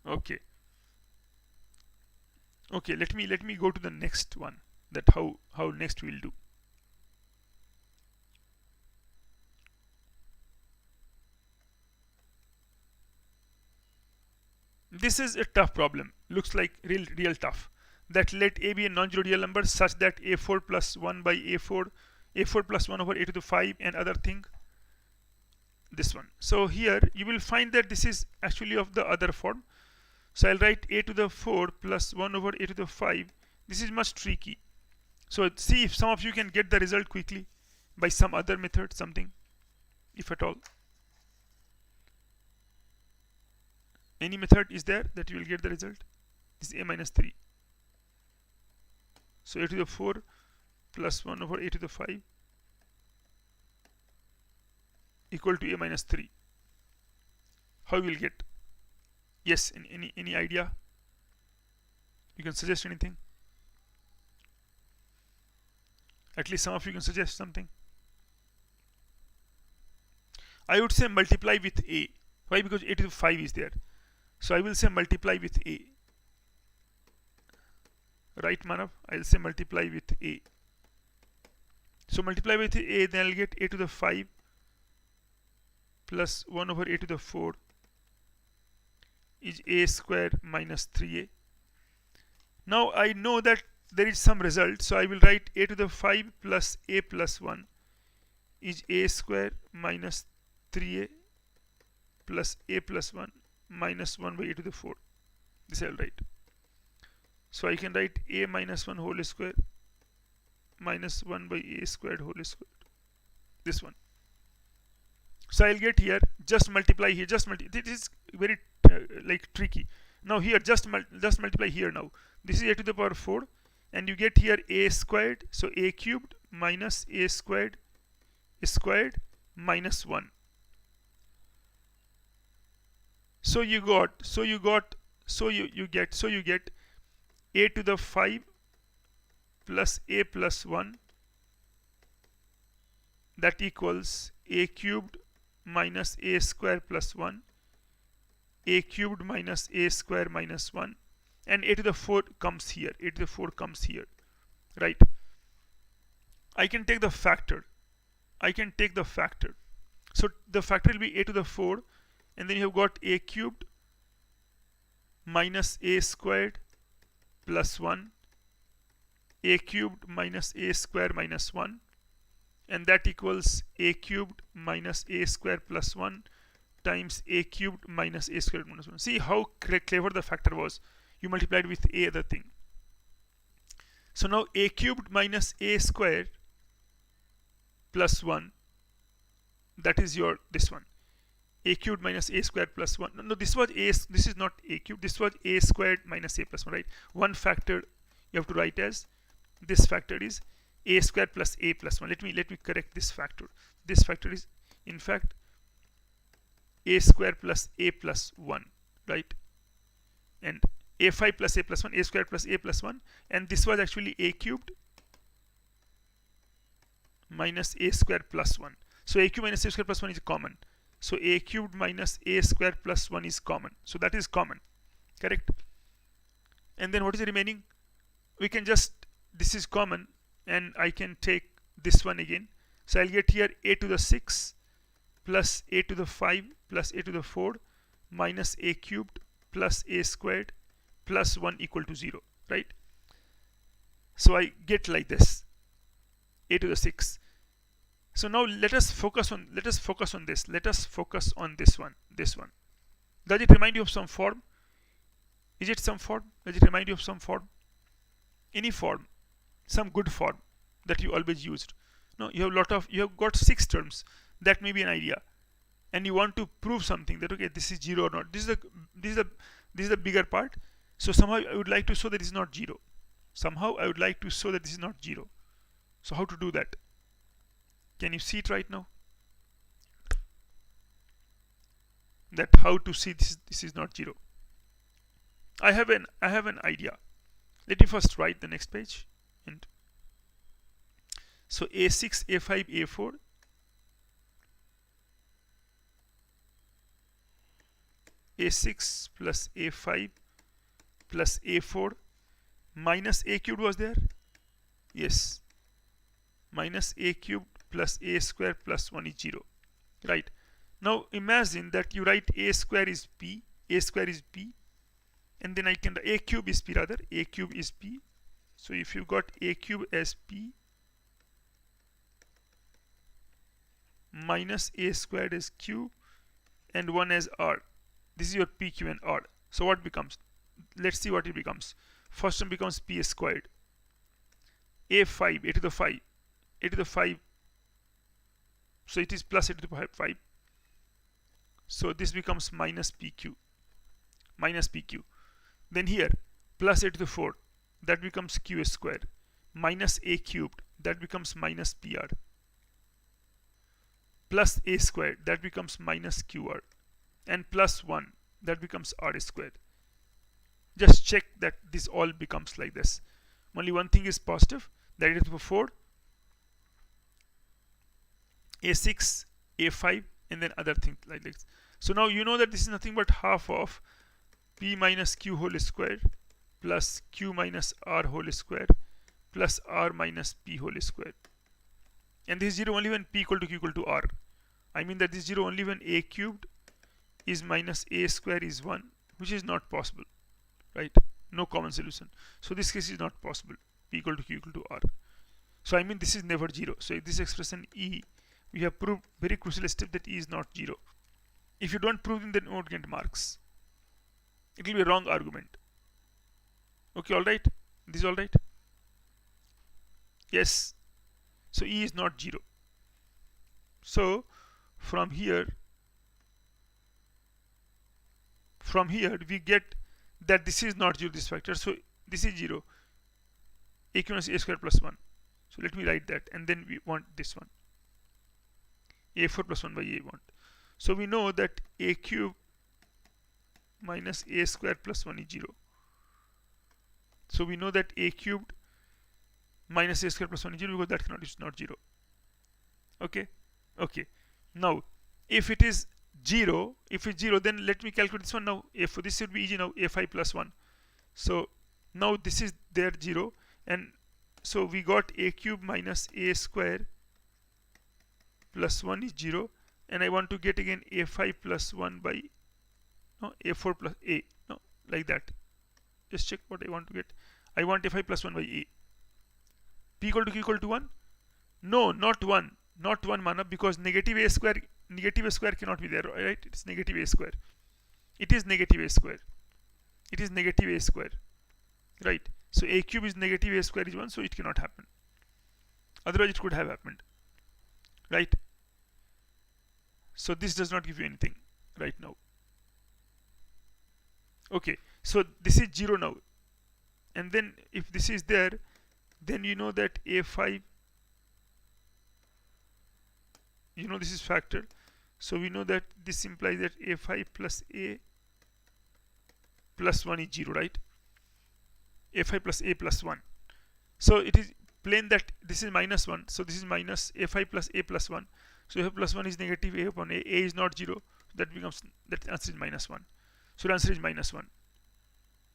Okay. Okay, let me go to the next one, that how next we'll do. This is a tough problem. Looks like real tough. That let a be a non-zero real number such that a4 plus 1 by a4 plus 1 over a to the 5 and other thing. This one. So here you will find that this is actually of the other form. So I'll write a to the 4 plus 1 over a to the 5. This is much tricky. So see if some of you can get the result quickly by some other method, something, if at all. Any method is there that you will get the result? This is a minus 3. So a to the 4 plus 1 over a to the 5 equal to a minus 3. How you will get? Yes, any idea? You can suggest anything? At least some of you can suggest something. I would say multiply with a. Why? Because a to the 5 is there. So I will say multiply with a. Right, Manav? I'll say multiply with a. So multiply with a, then I'll get a to the 5 plus 1 over a to the 4 is a square minus 3a. Now I know that there is some result, so I will write a to the 5 plus a plus 1 is a square minus 3a plus a plus 1 minus 1 by a to the 4. This I'll write. So I can write a minus 1 whole square minus 1 by a squared whole square. This one. So I'll get here, just multiply here, it is very like tricky. Now here, just multiply here now. This is a to the power 4 and you get here a squared, so a cubed minus a squared minus 1. So you get a to the 5 plus a plus 1 that equals a cubed minus a square plus 1, a cubed minus a square minus 1, and a to the 4 comes here, a to the 4 comes here, right? I can take the factor. So the factor will be a to the 4, and then you have got a cubed minus a squared plus 1, a cubed minus a square minus 1, and that equals a cubed minus a square plus 1 times a cubed minus a squared minus 1. See how clever the factor was. You multiplied with a other thing. So now a cubed minus a squared plus 1, that is your this one, a cubed minus a squared plus 1. No, this was a, this is not a cubed, this was a squared minus a plus 1, right? One factor you have to write as, this factor is a squared plus a plus 1. Let me correct this factor. This factor is in fact a squared plus a plus 1, right? And a5 plus a plus 1, a squared plus a plus 1, and this was actually a cubed minus a squared plus 1. So a cubed minus a squared plus 1 is common. So a cubed minus a squared plus 1 is common. So that is common, correct? And then what is the remaining? We can just, this is common, and I can take this one again. So I'll get here a to the 6 plus a to the 5 plus a to the 4 minus a cubed plus a squared plus 1 equal to 0, right? So I get like this, a to the 6. So now let us focus on this. Let us focus on this one. Does it remind you of some form? Is it some form? Does it remind you of some form? Any form, some good form that you always used. No, you have got 6 terms. That may be an idea, and you want to prove something that, okay, this is 0 or not. This is the bigger part. So somehow I would like to show that this is not 0. So how to do that? Can you see it right now? That how to see this is not 0. I have an idea. Let me first write the next page. And so a6, a5, a4. a6 plus a5 plus a4 minus a cubed was there? Yes. Minus a cubed plus a square plus 1 is 0. Right. Now imagine that you write a square is p, and then I can, a cube is p rather, a cube is p. So if you got a cube as p minus a squared as q and 1 as r, this is your p, q and r. So what becomes? Let's see what it becomes. First one becomes p squared, a5, a to the 5, so it is plus a to the 5. So this becomes minus pq. Then here plus a to the 4, that becomes q squared, minus a cubed, that becomes minus pr, plus a squared, that becomes minus qr, and plus 1, that becomes r squared. Just check that this all becomes like this. Only one thing is positive, that is to the 4, a6, a5, and then other things like this. So now you know that this is nothing but half of p minus q whole square plus q minus r whole square plus r minus p whole square. And this is 0 only when p equal to q equal to r. I mean that this is 0 only when a cubed is minus a square is 1, which is not possible, right? No common solution. So this case is not possible, p equal to q equal to r. So I mean this is never 0. So this expression e, we have proved very crucial step that e is not 0. If you don't prove it, then you won't get marks. It will be a wrong argument. Okay, alright? This is alright? Yes. So e is not 0. So from here we get that this is not 0, this factor. So this is 0. A minus a square plus 1. So let me write that, and then we want this one. a4 plus 1 by a1. So we know that a cube minus a square plus 1 is 0. So we know that a cubed minus a square plus 1 is 0 because that cannot is not 0. Okay. Okay. Now if it is 0, then let me calculate this one now. If this should be easy now, a5 plus 1. So now this is there 0, and so we got a cube minus a square plus 1 is 0, and I want to get again a5 plus 1 by no a4 plus a, no, like that. Just check what I want to get. I want a5 plus 1 by a. P equal to q equal to 1. No, not 1, not 1 mana, because negative a square cannot be there, right? It's negative a square. It is negative a square. It is negative a square, right? So a cube is negative a square is 1, so it cannot happen. Otherwise it could have happened, right? So this does not give you anything right now. Okay, so this is 0 now, and then if this is there, then you know that a5, you know this is factored, so we know that this implies that a5 plus a plus 1 is 0, right? a5 plus a plus 1. So it is plain that this is minus 1, so this is minus a5 plus a plus 1. So a plus 1 is negative a upon a is not 0, so that becomes, that answer is minus 1. So the answer is minus 1.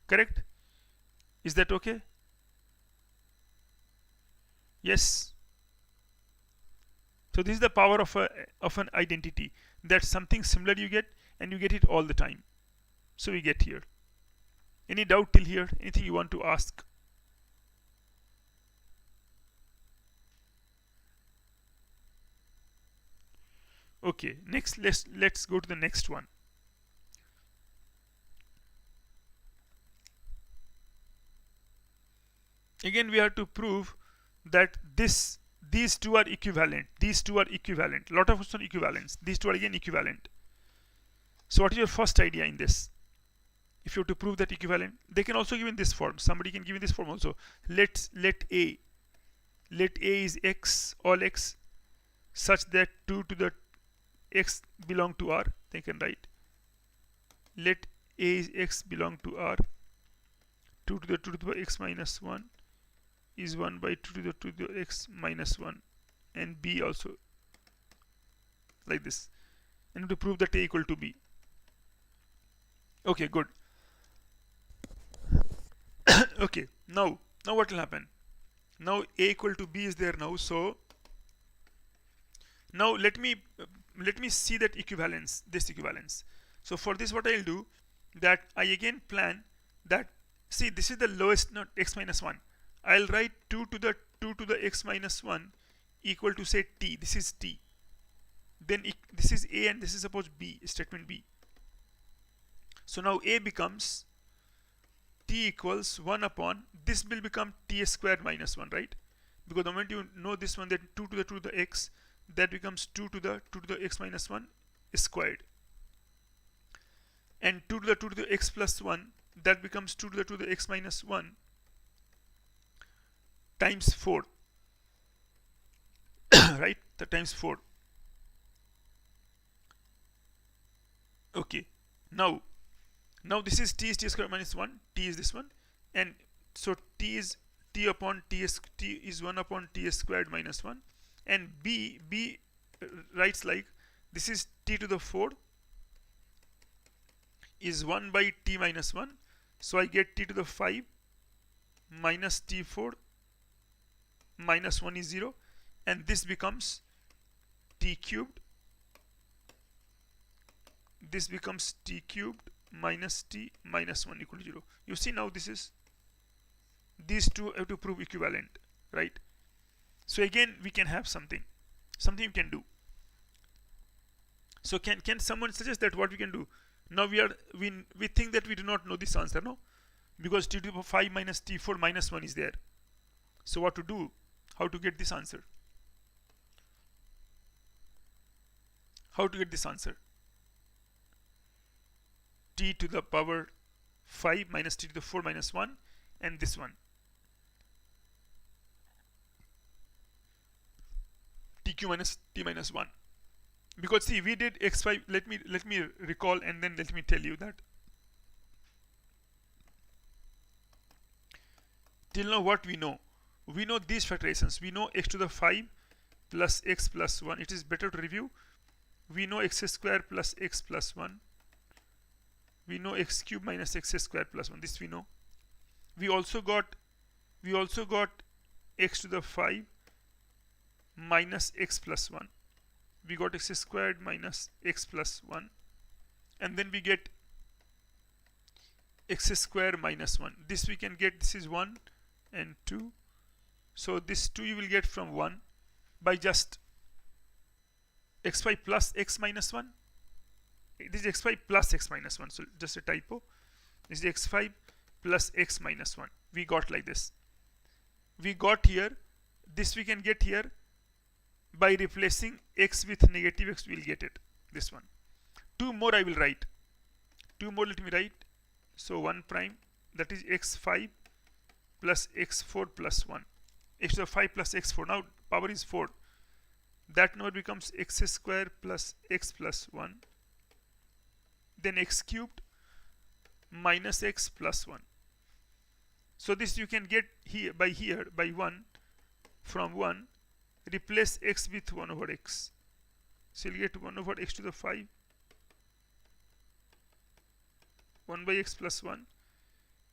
Correct? Is that okay? Yes. So this is the power of an identity, that something similar you get, and you get it all the time. So we get here. Any doubt till here? Anything you want to ask? Okay, next let's go to the next one. Again we have to prove that these two are equivalent. These two are equivalent. Lot of questions on equivalence. These two are again equivalent. So what is your first idea in this? If you have to prove that equivalent, they can also give in this form. Somebody can give in this form also. Let a is x, all x, such that 2 to the x belong to R. They can write let a is x belong to R. 2 to the x minus 1 is 1 by 2 to the x minus 1, and b also like this, and to prove that a equal to b. Okay, good. Okay, now what will happen? Now a equal to b is there now, so now let me see that equivalence, this equivalence. So for this what I'll do, that I again plan that, see, this is the lowest, not x minus 1. I'll write 2 to the x minus 1 equal to, say, t. This is t. Then this is a, and this is suppose b, statement b. So now a becomes t equals 1 upon, this will become t squared minus 1, right? Because the moment you know this one, that 2 to the x, that becomes 2 to the x minus 1 squared. And 2 to the x plus 1, that becomes 2 to the x minus 1 times 4. Right? The times 4. Okay. Now this is t squared minus 1. T is this one. And so t is t upon t is 1 upon t squared minus 1. And b writes like, this is t to the 4 is 1 by t minus 1. So I get t to the 5 minus t4 minus 1 is 0, and this becomes t cubed. This becomes t cubed minus t minus 1 equal to 0. You see, now this is, these two have to prove equivalent, right? So again we can have something you can do. So can someone suggest that what we can do? Now we think that we do not know this answer, no? Because t to the 5 minus t4 minus 1 is there. So what to do? How to get this answer? How to get this answer? T to the power 5 minus t to the 4 minus 1, and this one. tq minus t minus 1. Because see, we did x5. Let me recall, and then let me tell you that till now what we know these factorizations. We know x to the 5 plus x plus 1. It is better to review. We know x square plus x plus 1. We know x cube minus x square plus 1. This we know. We also got x to the 5 minus x plus 1. We got x squared minus x plus 1, and then we get x square minus 1. This we can get. This is 1 and 2. So this 2 you will get from 1 by just x5 plus x minus 1. This is x5 plus x minus 1. So just a typo. This is x5 plus x minus 1. We got like this. We got here. This we can get here by replacing x with negative x. We will get it. This one. 2 more I will write. 2 more let me write. So 1 prime, that is x5 plus x4 plus 1. X to the 5 plus x4. Now power is 4. That number becomes x square plus x plus 1. Then x cubed minus x plus 1. So this you can get here by 1. From 1, replace x with 1 over x. So you'll get 1 over x to the 5. 1 by x plus 1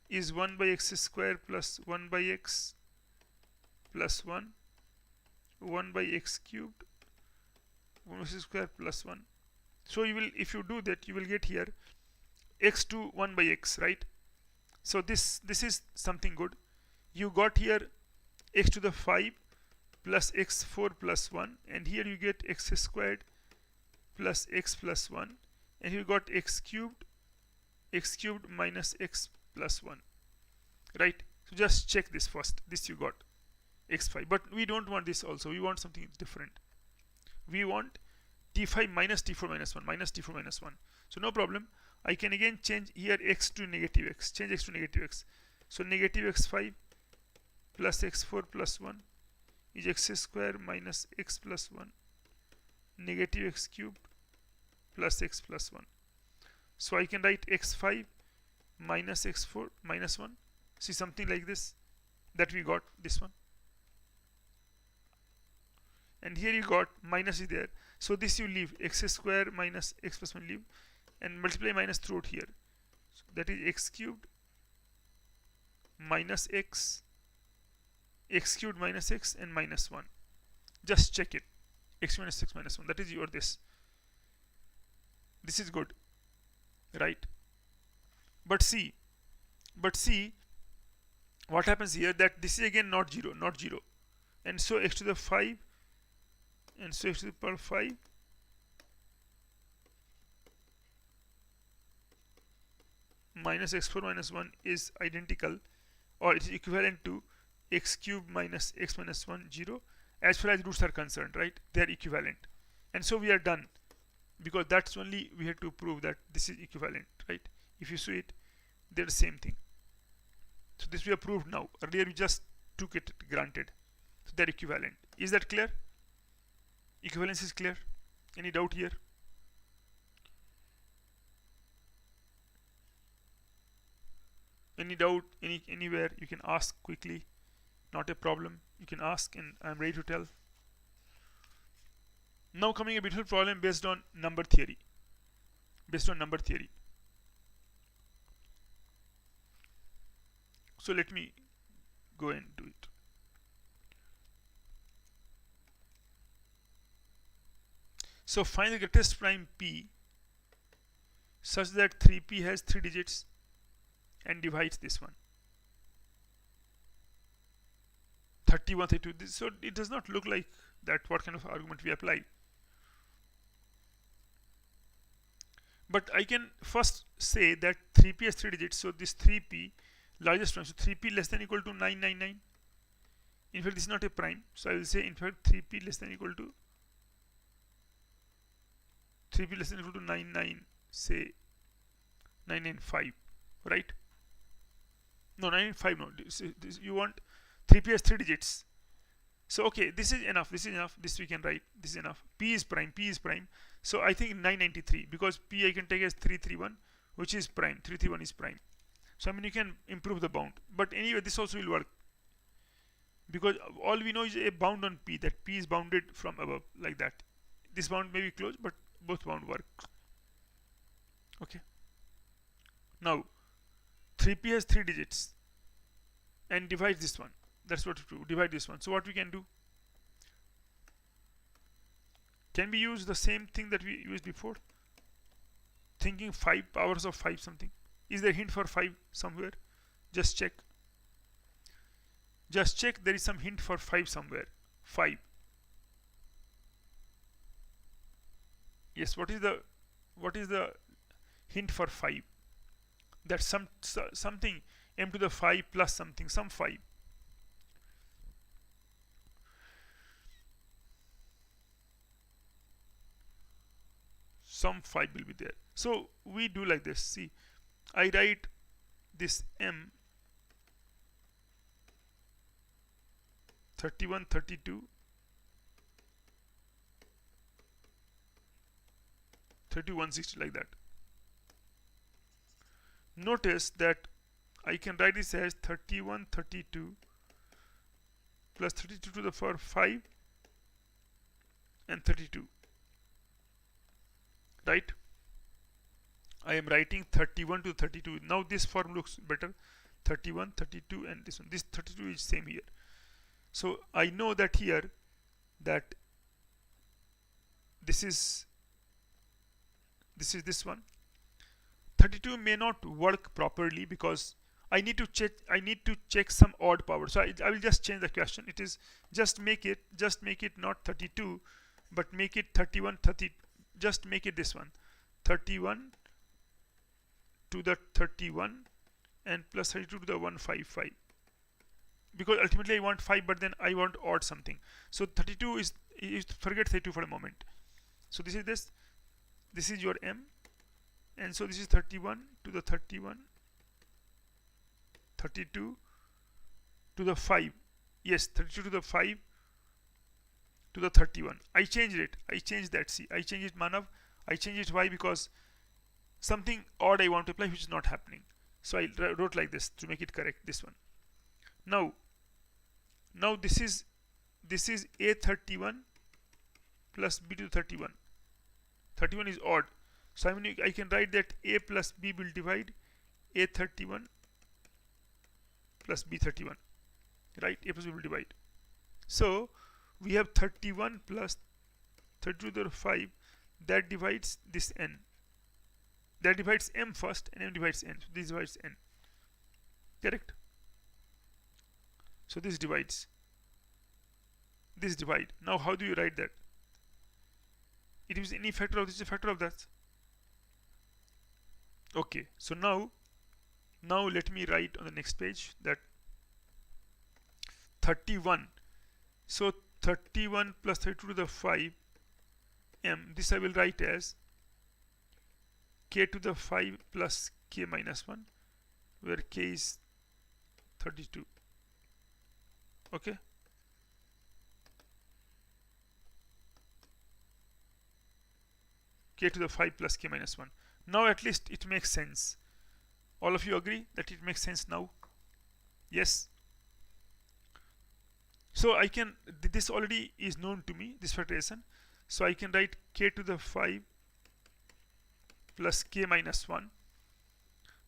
is 1 by x square plus 1 by x plus 1. 1 by x cubed 1 by x square plus 1. So you will, if you do that, you will get here x to 1 by x, right? So this is something good. You got here x to the 5 plus x4 plus 1, and here you get x squared plus x plus 1, and you got x cubed minus x plus 1, right? So just check this first. This you got x5, but we don't want this also. We want something different. We want t5 minus t4 minus 1 minus t4 minus 1. So no problem. I can again change here x to negative x. Change x to negative x. So negative x5 plus x4 plus 1 is x square minus x plus 1 negative x cubed plus x plus 1. So I can write x5 minus x4 minus 1. See, something like this, that we got this one. And here you got minus is there. So this you leave, x square minus x plus 1 leave, and multiply minus throughout here. So that is x cubed minus x cubed minus x, and minus 1. Just check it. X minus x minus 1. That is your this. This is good, right? But see what happens here, that this is again not 0, and so x to the 5, and so x to the power 5 minus x4 minus 1 is identical, or it is equivalent to x cubed minus x minus 1, 0, as far as roots are concerned, right? They are equivalent, and so we are done, because that's only we had to prove that this is equivalent, right? If you see it, they're the same thing. So this we have proved now. Earlier we just took it granted. So they're equivalent. Is that clear? Equivalence is clear. Any doubt here? Any doubt anywhere, you can ask quickly. Not a problem. You can ask, and I'm ready to tell. Now coming a beautiful problem based on number theory. So let me go and do it. So find the greatest prime p such that 3p has 3 digits and divides this one. 31, 32. So it does not look like that. What kind of argument we apply? But I can first say that 3p has 3 digits. So this 3p largest prime. So 3p less than equal to 999. In fact, this is not a prime. So I will say, in fact, 3p less than equal to 99, say 995, right? No, 995. No, this, you want 3p has 3 digits. So okay, this is enough. This we can write. This is enough. P is prime. So I think 993, because p I can take as 331, which is prime. 331 is prime. So I mean, you can improve the bound. But anyway, this also will work, because all we know is a bound on P, that P is bounded from above, like that. This bound may be closed, but both bound work. Okay. Now 3P has 3 digits and divides this one. That's what we do, divide this one. So what we can do, can we use the same thing that we used before, thinking 5 powers of 5 something? Is there a hint for 5 somewhere? Just check. Just check, there is some hint for 5 somewhere. 5. Yes, what is the hint for 5? That's something m to the 5 plus something, some 5. Some 5 will be there. So we do like this. See, I write this m 31, 32, 3160, like that. Notice that I can write this as 31, 32 plus 32 to the power 5 and 32. Right? I am writing 31 to 32. Now this form looks better. 31, 32 and this one. This 32 is same here. So I know that here that this is this one. 32 may not work properly because I need to check some odd power. So I will just change the question. It is just make it not 32 but make it 31, 30. Just make it this one, 31 to the 31 and plus 32 to the 155, because ultimately I want 5 but then I want odd something. So 32 is, forget 32 for a moment. So this is your m, and so this is 31 to the 31, 32 to the 5. Yes, 32 to the 5 to the 31. I changed it. I changed that. See, I changed it, Manav. I changed it. Why? Because something odd I want to apply which is not happening. So I wrote like this to make it correct. This one. Now this is A31 plus B to 31. 31 is odd. So I can write that A plus B will divide A31 plus B31. Right? A plus B will divide. So we have 31 plus 32 to the 5, that divides this n. That divides m first and m divides n. So this divides n. Correct? So this divides. This divide. Now how do you write that? It is any factor of this, is a factor of that. Okay, so now let me write on the next page that 31. So 31 plus 32 to the 5 m, this I will write as k to the 5 plus k minus 1, where k is 32. Okay, k to the 5 plus k minus 1. Now at least it makes sense. All of you agree that it makes sense now? Yes. So I can, this already is known to me, this factorization. So I can write k to the 5 plus k minus 1.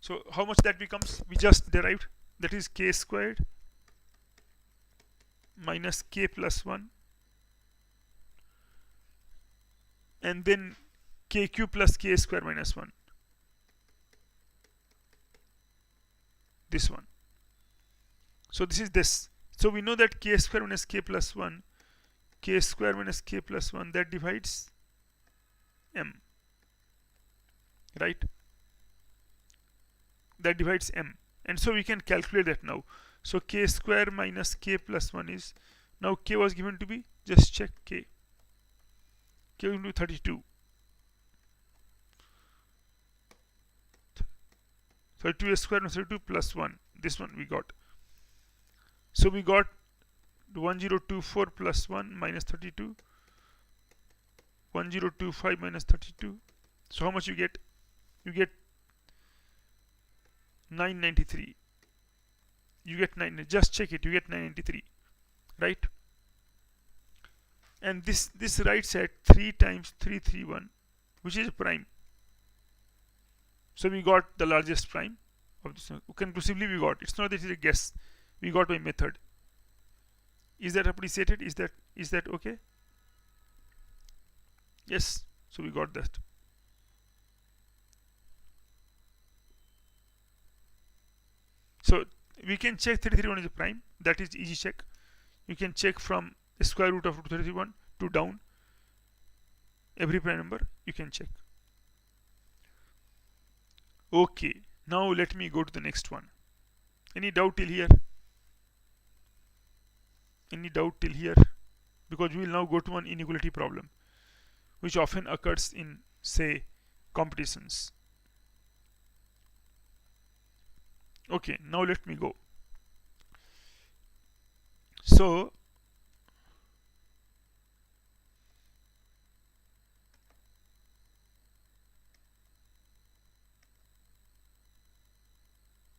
So how much that becomes? We just derived. That is k squared minus k plus 1 and then k cube plus k square minus 1. This one. So this is this. So we know that k square minus k plus 1, k square minus k plus 1, that divides m. Right? That divides m. And so we can calculate that now. So k square minus k plus 1 is, now k was given to be, just check k. K will be 32. 32 square minus 32 plus 1. This one we got. So we got 1024 plus 1 minus 32. 1025 minus 32. So how much you get? You get 993. You get 9. Just check it. You get 993. and this writes at 3 times 331, which is a prime. So we got the largest prime of this. Conclusively we got, it's not that it's a guess, we got by method. Is that appreciated? Is that okay? Yes, so we got that. So we can check 331 is a prime. That is easy check. You can check from the square root of 331 to down. Every prime number you can check. Okay, now let me go to the next one. Any doubt till here? Any doubt till here? Because we will now go to one inequality problem, which often occurs in, say, competitions. Okay, now let me go. So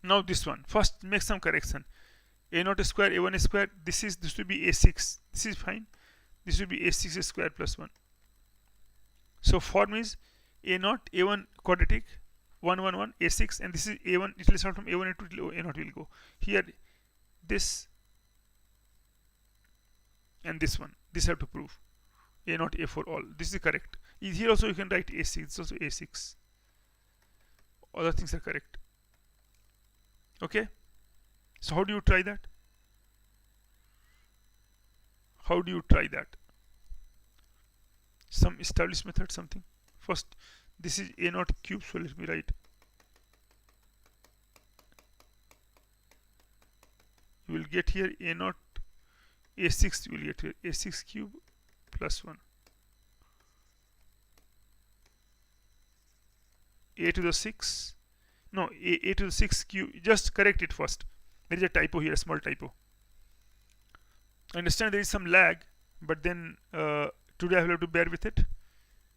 now this one, first make some correction. A0 square, A1 square, this will be A6, this is fine. This will be A6 square plus 1. So form is A0, A1 quadratic, 1 1 1, A6, and this is A1. It will start from A1 to A0 will go here. This and this one, this I have to prove. A0, A4 all, this is correct. Here also you can write A6, it's also A6. Other things are correct. Okay, so how do you try that? How do you try that? Some established method, something. First, this is A0 cube, so let me write. You will get here A0, A6, you will get here A6 cube plus 1. A to the 6, no, A to the 6 cube, just correct it first. There is a typo here, a small typo. I understand there is some lag, but then today I will have to bear with it.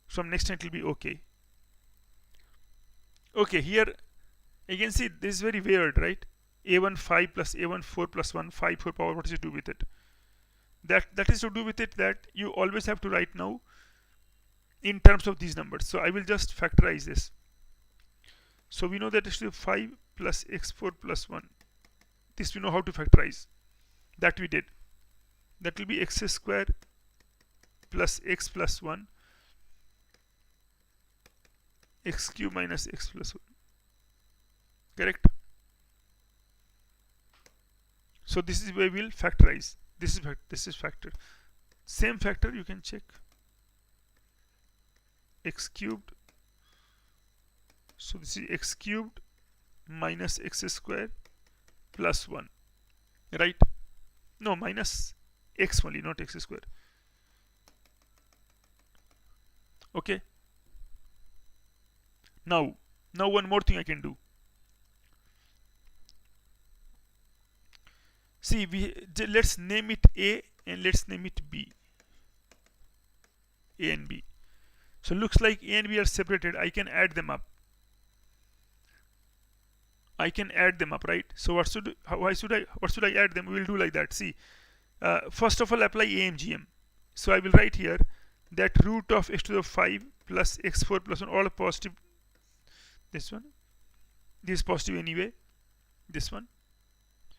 From next time it will be okay. Okay, here you can see this is very weird, right? A1 5 plus A1 4 plus 1, 5 4 power, what is it to do with it? That is to do with it that you always have to write now in terms of these numbers. So I will just factorize this. So we know that it's 5 plus x4 plus 1. This we know how to factorize. That we did. That will be x square plus x plus 1, x cube minus x plus 1. Correct? So this is where we'll factorize. This is factor. Same factor you can check. X cubed. So this is x cubed minus x square plus 1. Right? No, minus x only, not x square. Okay. Now one more thing I can do. See, let's name it A and let's name it B. A and B. So looks like A and B are separated. I can add them up. I can add them up, right? So what should I add them? We will do like that. See, first of all, apply AMGM. So I will write here that root of x to the 5 plus x4 plus 1, all are positive. This one, this is positive anyway. This one.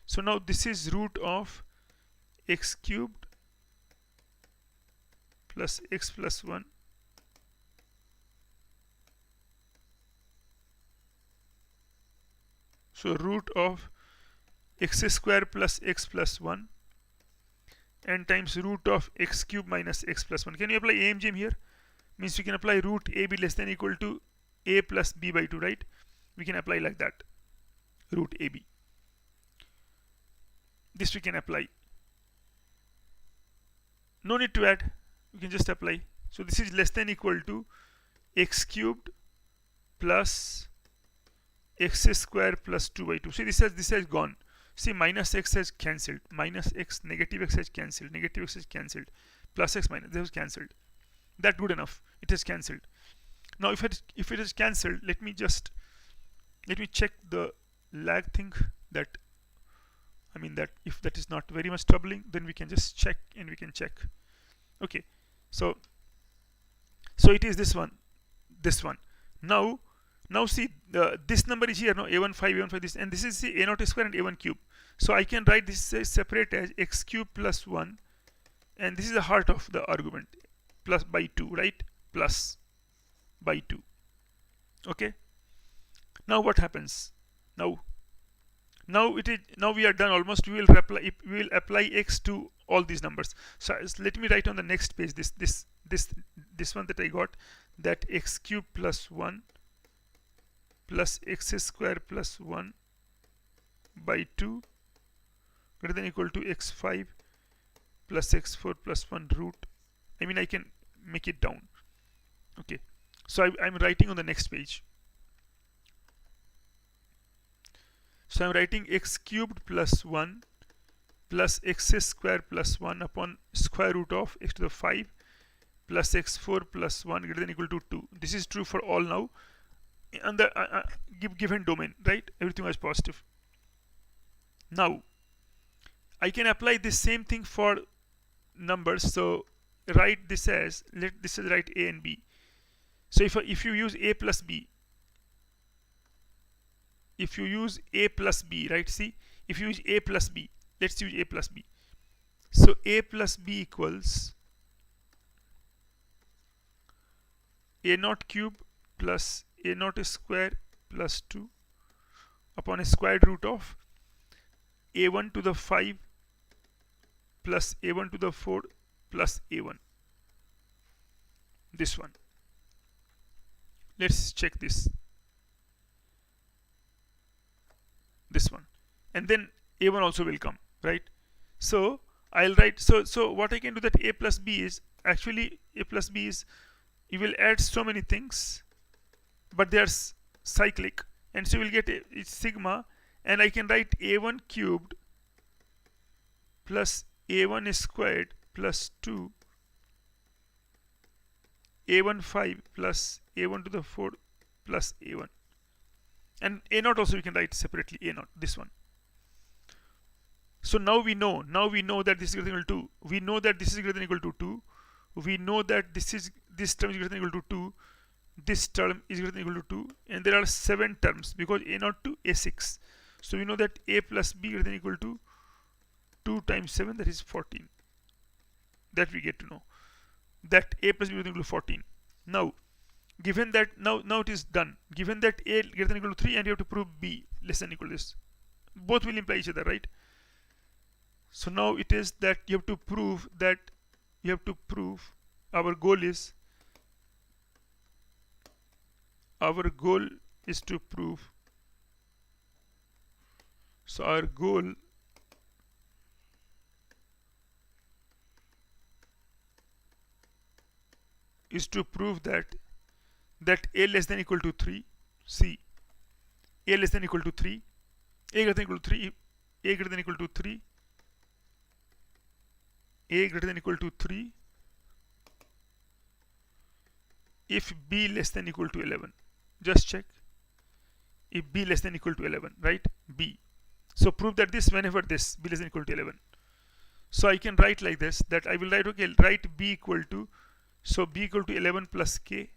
So now this is root of x cubed plus x plus 1 so root of x square plus x plus 1 and times root of x cube minus x plus 1. Can you apply AMGM here? Means we can apply root AB less than equal to a plus b by 2, right? We can apply like that, root AB. This we can apply. No need to add, we can just apply. So this is less than equal to x cubed plus x square plus 2 by 2. See, this has gone. See, minus x has cancelled. Minus x, negative x has cancelled. Negative x has cancelled. Plus x minus, this was cancelled. That good enough. It has cancelled. Now if it is cancelled, let me check the lag thing. That I mean that if that is not very much troubling, then we can just check and we can check. Okay, So so it is this one, this one. Now see, this number is here, no, a1 5, a1 5, this, and this is the a0 square and a1 cube. So I can write this separate as x cube plus 1, and this is the heart of the argument, plus by 2, right? Plus by 2. Okay, now what happens? Now it is, now we are done almost. We will apply x to all these numbers. So let me write on the next page this one that I got, that x cube plus 1 plus x square plus 1 by 2 greater than equal to x5 plus x4 plus 1 root. I mean, I can make it down. Okay, so I'm writing on the next page. So I'm writing x cubed plus 1 plus x square plus 1 upon square root of x to the 5 plus x4 plus 1 greater than equal to 2. This is true for all now and the given domain, right? Everything was positive. Now I can apply this same thing for numbers. So write this as, this is write a and b. So if you use a plus b, if you use a plus b, right? See, if you use a plus b, let's use a plus b. So a plus b equals a0 cube plus a0 square plus 2 upon a square root of a1 to the 5 plus a1 to the 4 plus a1. This one. Let's check this. This one, and then a1 also will come, right? So I'll write, so what I can do, that a plus b is actually, a plus b is, you will add so many things, but they are cyclic, and so we'll get it's sigma, and I can write a1 cubed plus a1 squared plus 2 a1 5 plus a1 to the 4 plus a1. And a0 also we can write separately, a0, this one. So now we know that this is greater than equal to 2. We know that this is greater than equal to 2. We know that this term is greater than equal to 2. This term is greater than equal to 2. And there are 7 terms because a0 to a6. So we know that a plus b greater than equal to 2 times 7, that is 14. That we get to know. That a plus b greater than equal to 14. Now, given that, now it is done. Given that a greater than equal to 3 and you have to prove b less than equal to this. Both will imply each other, right? So now it is that you have to prove that, our goal is to prove, so our goal is to prove that a less than equal to 3, see, a less than equal to 3, a greater than equal to 3, a greater than equal to 3, a greater than equal to 3, if b less than equal to 11. Just check if b less than equal to 11, right? B. So prove that this whenever this b less than equal to 11. So I can write like this, that I will write, okay, write b equal to, so b equal to 11 plus k,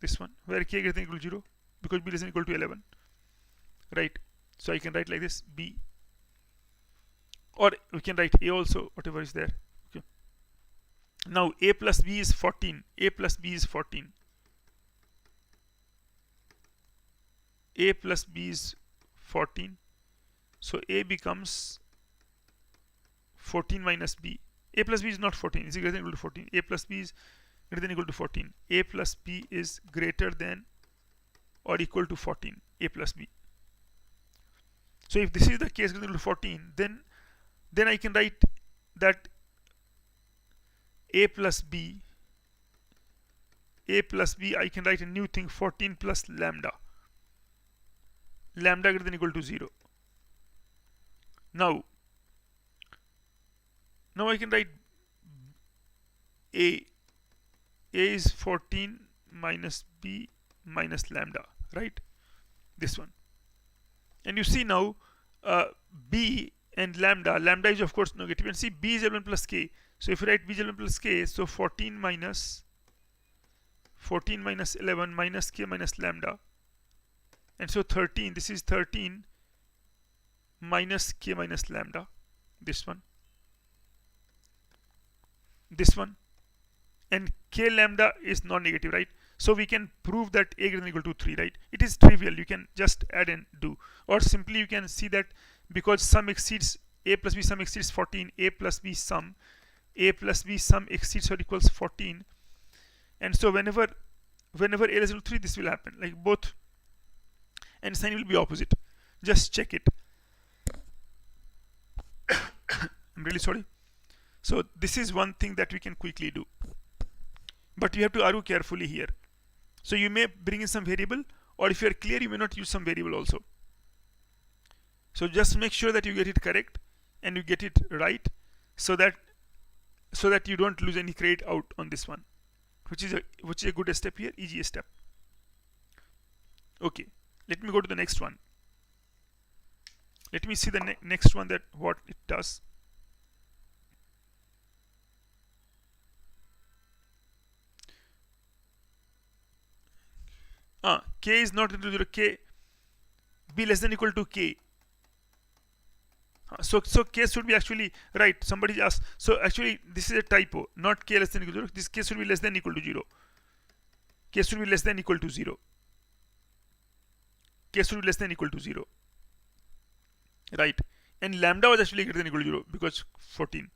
this one, where k greater than equal to 0 because b less than equal to 11, right? So I can write like this, b, or we can write a also, whatever is there. Okay. Now a plus b is 14. A plus b is 14. A plus b is 14. So a becomes 14 minus b. A plus b is not 14. Is it greater than equal to 14? A plus b is greater than equal to 14. A plus b is greater than or equal to 14. A plus b. So if this is the case greater than equal to 14, then I can write that a plus b, I can write a new thing, 14 plus lambda. Lambda greater than equal to 0. Now I can write a is 14 minus b minus lambda, right? This one. And you see now b and lambda is of course negative, and see b is 11 plus k. So if you write b11 plus k, so 14 minus 11 minus k minus lambda, and so 13, this is 13 minus k minus lambda, this one, and k lambda is non-negative, right? So we can prove that a greater than equal to 3, right? It is trivial, you can just add and do, or simply you can see that because sum exceeds a plus b sum exceeds 14, a plus b sum exceeds or equals 14, and so whenever a less than 3, this will happen, like both, and sign will be opposite. Just check it. I'm really sorry. So this is one thing that we can quickly do, but you have to argue carefully here. So you may bring in some variable, or if you are clear, you may not use some variable also. So just make sure that you get it correct and you get it right, so that you don't lose any credit out on this one, which is a good step here, easy step. Okay, let me go to the next one. Let me see the next one, that what it does. K is not equal to 0, k be less than equal to k. So k should be actually right. Somebody asked. So actually this is a typo. Not k less than equal to 0. This k should be less than equal to 0. K should be less than equal to 0. K should be less than equal to 0. Right. And lambda was actually greater than equal to 0 because 14.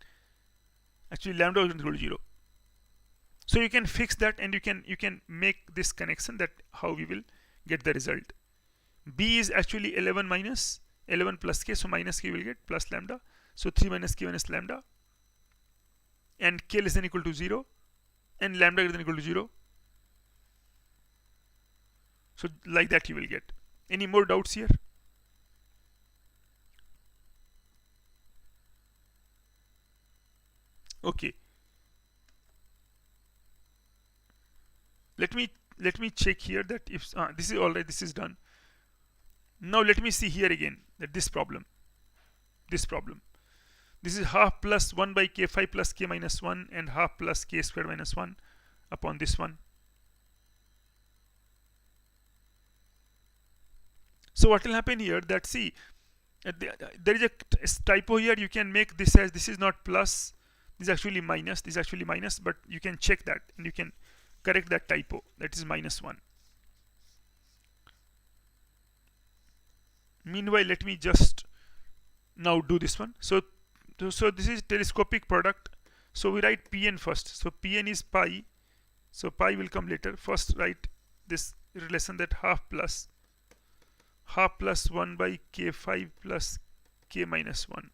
Actually lambda was greater than equal to 0. So you can fix that, and you can make this connection, that how we will get the result. B is actually 11 minus 11 plus k, so minus k will get plus lambda, so 3 minus k minus lambda, and k less than equal to 0 and lambda greater than equal to 0. So like that you will get. Any more doubts here? Okay, let me check here that if this is alright, this is done. Now let me see here again that this problem, this is half plus 1 by k5 plus k minus 1 and half plus k squared minus 1 upon this one. So what will happen here, that see there is a typo here. You can make this as, this is not plus, this is actually minus, but you can check that and you can correct that typo, that is minus 1. Meanwhile, let me just now do this one. So this is telescopic product. So we write Pn first. So Pn is pi. So pi will come later. First write this relation, that half plus 1 by k5 plus k minus 1.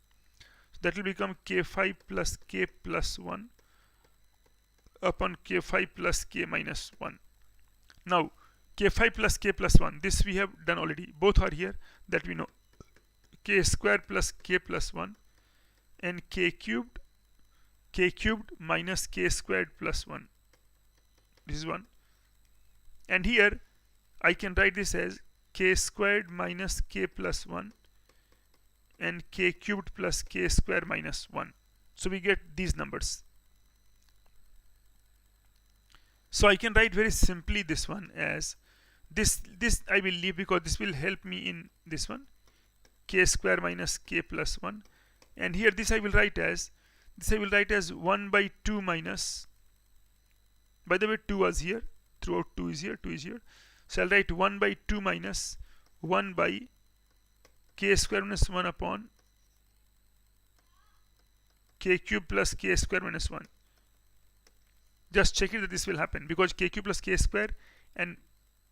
So that will become k5 plus k plus 1 upon k5 plus k minus 1. Now k5 plus k plus 1, this we have done already. Both are here, that we know. K squared plus k plus 1 and k cubed minus k squared plus 1. This is 1. And here I can write this as k squared minus k plus 1 and k cubed plus k squared minus 1. So we get these numbers. So I can write very simply this one as this I will leave because this will help me in this one, k square minus k plus 1, and here this I will write as 1 by 2 minus, by the way 2 was here, throughout 2 is here, so I'll write 1 by 2 minus 1 by k square minus 1 upon k cube plus k square minus 1. Just check it that this will happen, because k cube plus k square and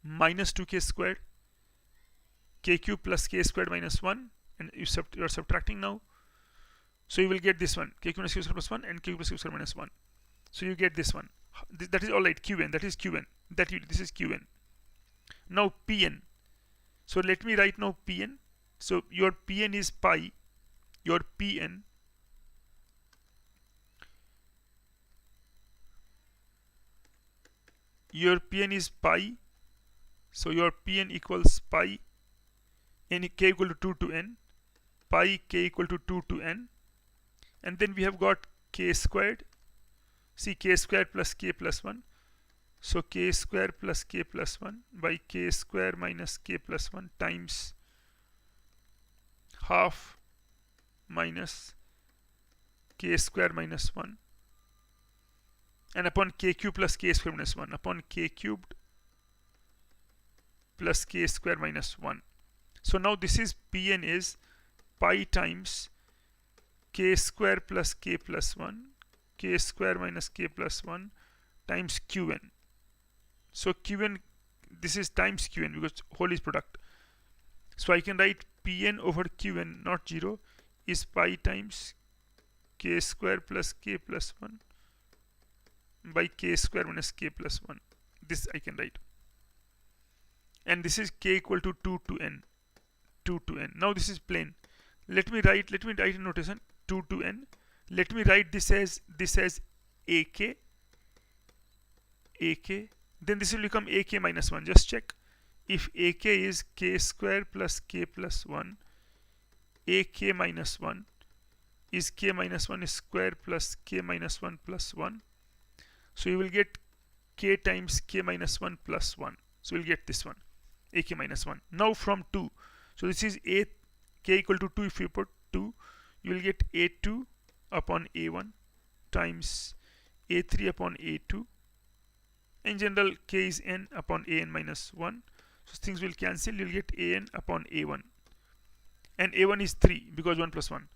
minus 2k squared, k cube plus k squared minus 1, and you are subtracting now. So you will get this one, k cube plus k squared plus 1 and k cube plus k squared minus 1. So you get this one. That is alright, Qn, that is Qn. This is Qn. Now Pn. So let me write now Pn. So your Pn is pi. Your Pn is pi. So your Pn equals pi n k equal to 2 to n, pi k equal to 2 to n, and then we have got k squared. See, k squared plus k plus 1. So k square plus k plus 1 by k square minus k plus 1 times half minus k square minus 1, and upon k cubed plus k square minus 1 upon k cubed plus k square minus 1. So now this is Pn is pi times k square plus k plus 1, k square minus k plus 1 times Qn. So Qn, this is times Qn because whole is product. So I can write Pn over Qn, not 0, is pi times k square plus k plus 1 by k square minus k plus 1. This I can write. And this is k equal to 2 to n. 2 to n. Now this is plain. Let me write in notation 2 to n. Let me write this as ak. Then this will become ak minus 1. Just check. If ak is k square plus k plus 1, ak minus 1 is k minus 1 square plus k minus 1 plus 1. So you will get k times k minus 1 plus 1. So we'll get this one, ak minus 1. Now from 2. So this is a k equal to 2. If you put 2, you will get a2 upon a1 times a3 upon a2. In general, k is n upon an minus 1. So things will cancel. You'll get an upon a1. And a1 is 3 because 1 plus 1.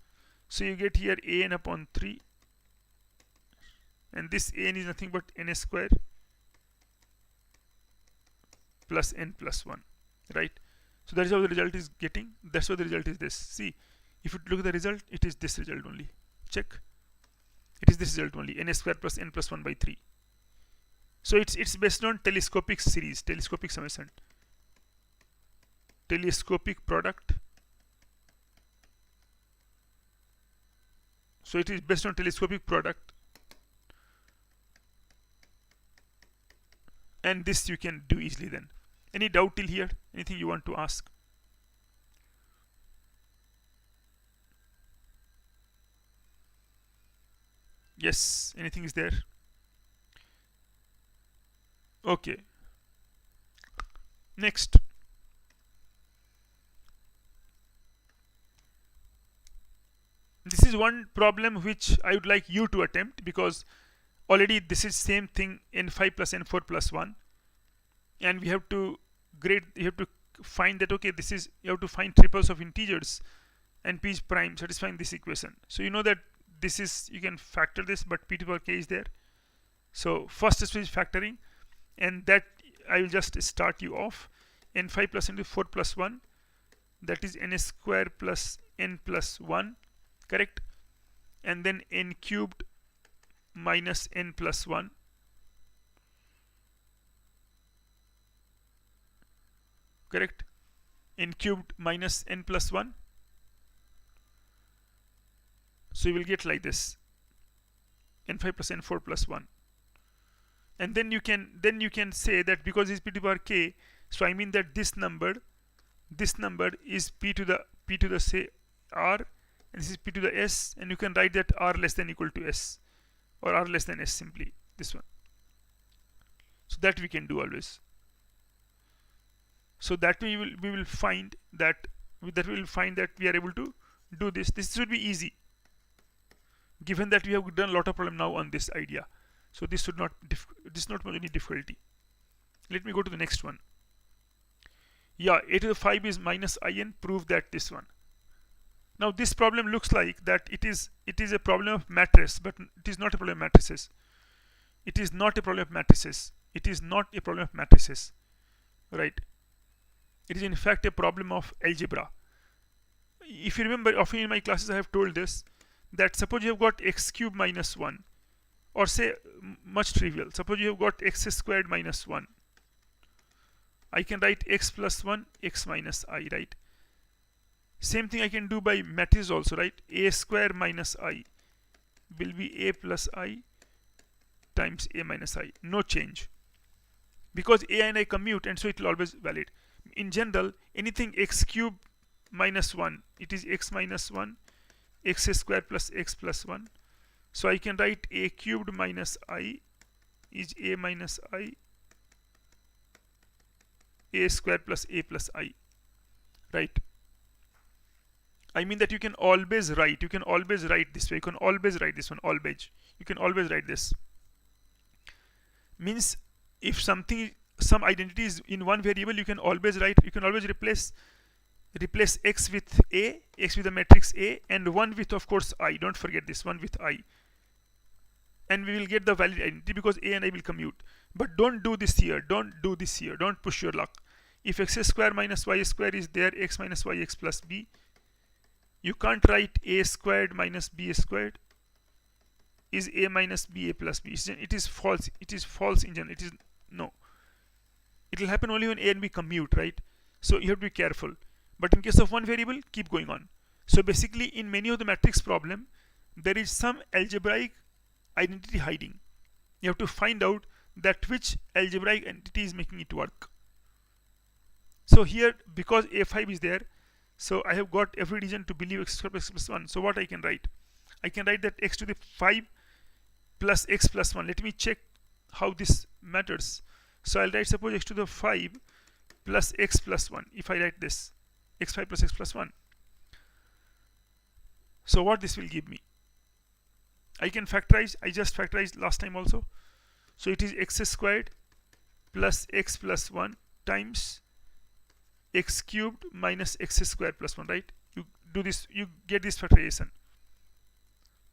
So you get here an upon 3. And this an is nothing but n square plus n plus 1. Right? So that is how the result is getting. That's why the result is this. See, if you look at the result, it is this result only. Check. It is this result only. N square plus n plus 1 by 3. So it's based on telescopic series, telescopic summation, telescopic product. So it is based on telescopic product, and this you can do easily then. Any doubt till here? Anything you want to ask? Yes, anything is there? Okay. Next. This is one problem which I would like you to attempt, because already this is same thing n5 plus n4 plus 1, and we have to grade. You have to find that, okay, this is, you have to find triples of integers and p is prime satisfying this equation. So you know that this is, you can factor this, but p to the power k is there. So first step is factoring, and that I will just start you off. N5 plus n4 plus 1, that is n square plus n plus 1, correct? And then n cubed minus n plus 1, correct? N cubed minus n plus 1. So you will get like this, n5 plus n4 plus 1. And then you can say that because it's p to the power k, so I mean that this number is p to the say r, and this is p to the s, and you can write that r less than equal to s, or r less than s, simply this one. So that we can do always. So that we will find that we are able to do this. This should be easy, given that we have done a lot of problem now on this idea. So this should not any difficulty. Let me go to the next one. Yeah, a to the 5 is minus in. Prove that this one. Now this problem looks like that it is a problem of matrix, but it is not a problem of matrices. It is not a problem of matrices. It is not a problem of matrices, right? It is in fact a problem of algebra. If you remember, often in my classes I have told this, that suppose you have got x cubed minus 1, or say much trivial, suppose you have got x squared minus 1. I can write x plus 1, x minus I, right? Same thing I can do by matrix also, right? A square minus I will be a plus I times a minus I. No change, because a and I commute, and so it will always valid. In general, anything x cubed minus 1, it is x minus 1, x square plus x plus 1, So I can write a cubed minus I is a minus I, a square plus a plus I, right? I mean that you can always write this way. You can always write this one, always. You can always write this. Means if some identity is in one variable, you can always replace x with the matrix A, and 1 with, of course, I. Don't forget this, 1 with I. And we will get the valid identity because A and I will commute. But don't do this here. Don't push your luck. If x square minus y square is there, x minus y x plus b, you can't write a squared minus b squared is a minus b a plus b. It is false. It is false in general. No. It will happen only when a and b commute, right? So you have to be careful. But in case of one variable, keep going on. So basically, in many of the matrix problem, there is some algebraic identity hiding. You have to find out that which algebraic entity is making it work. So here, because a5 is there, so I have got every reason to believe x squared plus x plus 1. So what I can write? I can write that x to the 5 plus x plus 1. Let me check how this matters. So I'll write, suppose, x to the 5 plus x plus 1. If I write this, x5 plus x plus 1. So what this will give me? I can factorize. I just factorized last time also. So it is x squared plus x plus 1 times x cubed minus x squared plus 1, right? You do this, you get this factorization.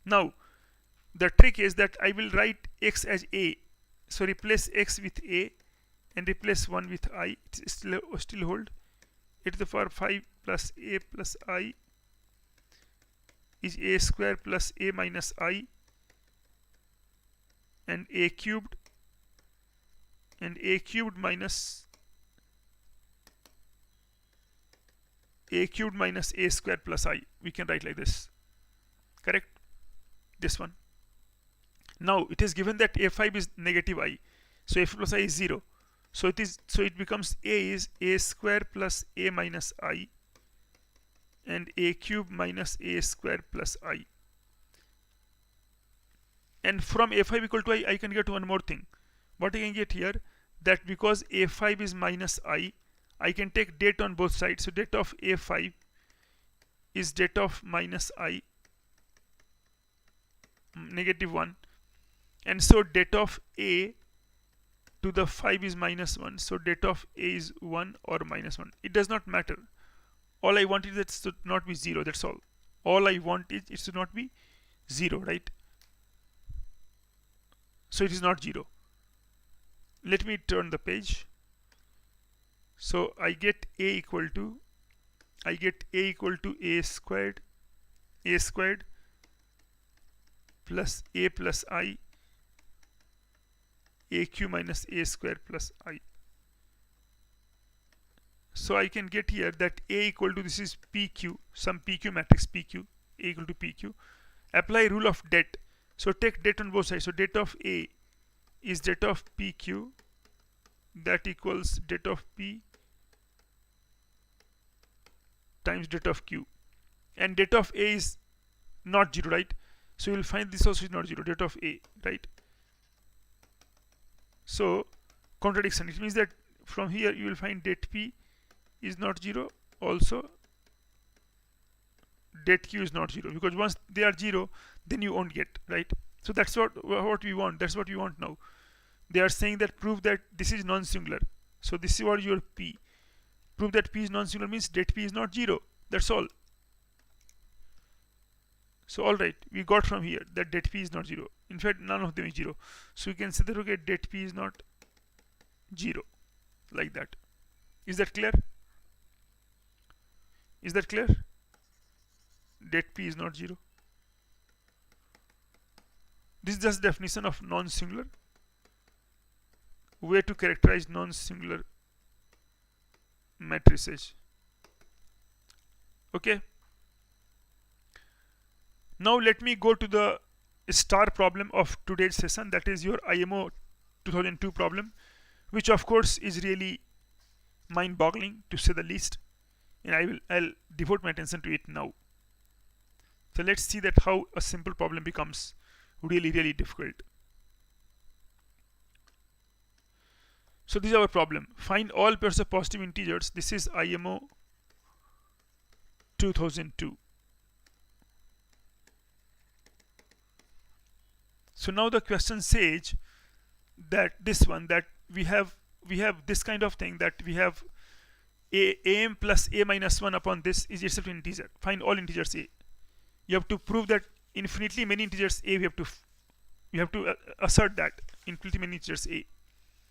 Now, the trick is that I will write x as a. So replace x with a and replace 1 with I. It still hold. E to the power 5 plus a plus I is a square plus a minus I, and a cubed minus a square plus I. We can write like this. Correct? This one. Now it is given that a5 is negative I. So a plus I is 0. So it becomes a is a square plus a minus I, and a cube minus a square plus I. And from a5 equal to I can get one more thing. What I can get here, that because a5 is minus I can take det on both sides. So det of a5 is det of minus I, negative 1. And so det of a to the 5 is minus 1. So det of a is 1 or minus 1. It does not matter. All I want is that it should not be 0. That's all. All I want is it should not be 0, right? So it is not 0. Let me turn the page. So I get a equal to a squared plus a plus I, aq minus a square plus I. So I can get here that a equal to, this is pq, some pq matrix pq, a equal to pq. Apply rule of det. So take det on both sides. So det of a is det of pq, that equals det of p times det of q. And det of a is not 0, right? So you will find this also is not 0, det of a, right? So contradiction. It means that from here you will find det p is not 0, also det q is not 0, because once they are 0, then you won't get, right? So that's what we want. That's what we want now. They are saying that prove that this is non-singular. So this is what your p. Prove that p is non-singular means det p is not 0. That's all. So alright, we got from here that det p is not 0. In fact, none of them is 0. So we can say that, okay, det p is not 0, like that. Is that clear? Is that clear? Det p is not 0. This is just definition of non-singular. Way to characterize non-singular matrices. Okay. Now let me go to the star problem of today's session, that is your IMO 2002 problem, which of course is really mind-boggling to say the least, and I'll devote my attention to it now. So let's see that how a simple problem becomes really difficult. So this is our problem. Find all pairs of positive integers. This is IMO 2002. So now the question says that this one, that we have this kind of thing, that we have am plus a minus 1 upon this is itself an integer. Find all integers a. You have to prove that infinitely many integers a. You have to assert that infinitely many integers a.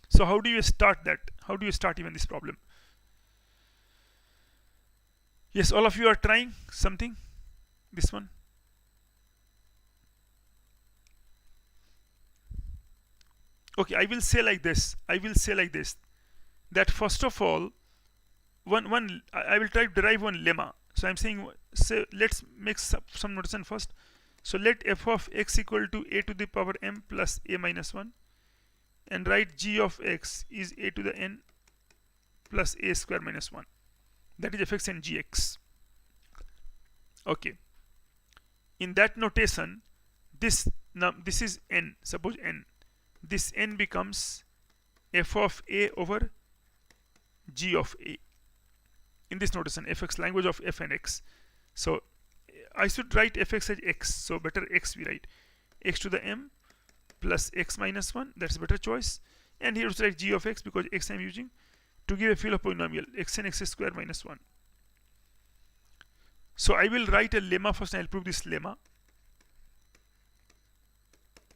So how do you start that? How do you start even this problem? Yes, all of you are trying something. This one. Okay, I will say like this. That first of all, I will try to derive one lemma. So I'm saying, let's make some notation first. So let f of x equal to a to the power m plus a minus 1, and write g of x is a to the n plus a square minus 1. That is fx and gx. Okay. In that notation, this is n. Suppose n. This n becomes f of a over g of a. In this notation, fx, language of f and x. So I should write fx as x. So better x we write. X to the m plus x minus 1. That's a better choice. And here we write g of x, because x I'm using to give a field of polynomial, x and x square minus 1. So I will write a lemma first, and I'll prove this lemma.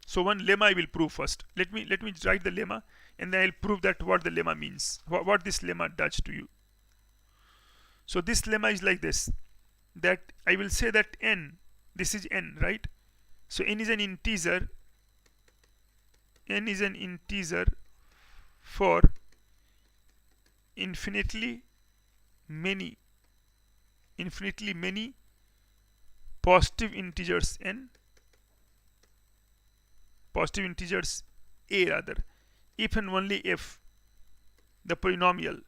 So one lemma I will prove first. Let me write the lemma, and then I'll prove that what the lemma means, what this lemma does to you. So this lemma is like this, that I will say that n, this is n, right? So n is an integer. N is an integer for infinitely many positive integers n, positive integers a rather, if and only if the polynomial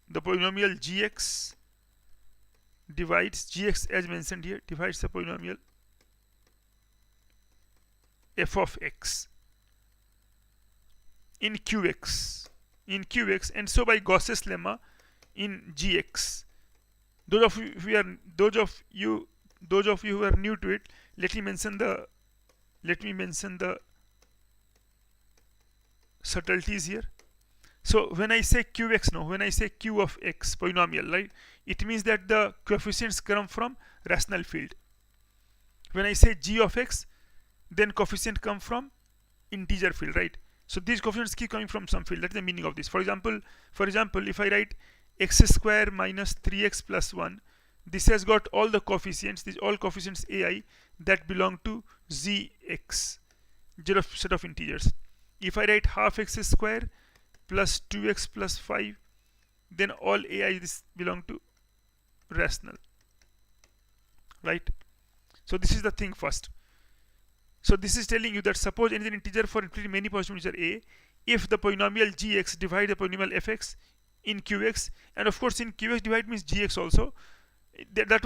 gx divides, gx as mentioned here, divides the polynomial f of x in qx, and so by Gauss's lemma in gx. Those of you who are new to it, let me mention the subtleties here. So when I say qx, when I say q of x polynomial, right, it means that the coefficients come from rational field. When I say g of x, then coefficient come from integer field, right? So these coefficients keep coming from some field. That's the meaning of this. For example, if I write x square minus 3x plus 1, this has got all the coefficients, these all coefficients ai that belong to zx, set of integers. If I write half x square plus 2x plus 5, then all ai this belong to rational, right? So this is the thing first. So this is telling you that suppose n is an integer for many positive integer a, if the polynomial gx divide the polynomial fx in qx, and of course in qx divide means gx also. That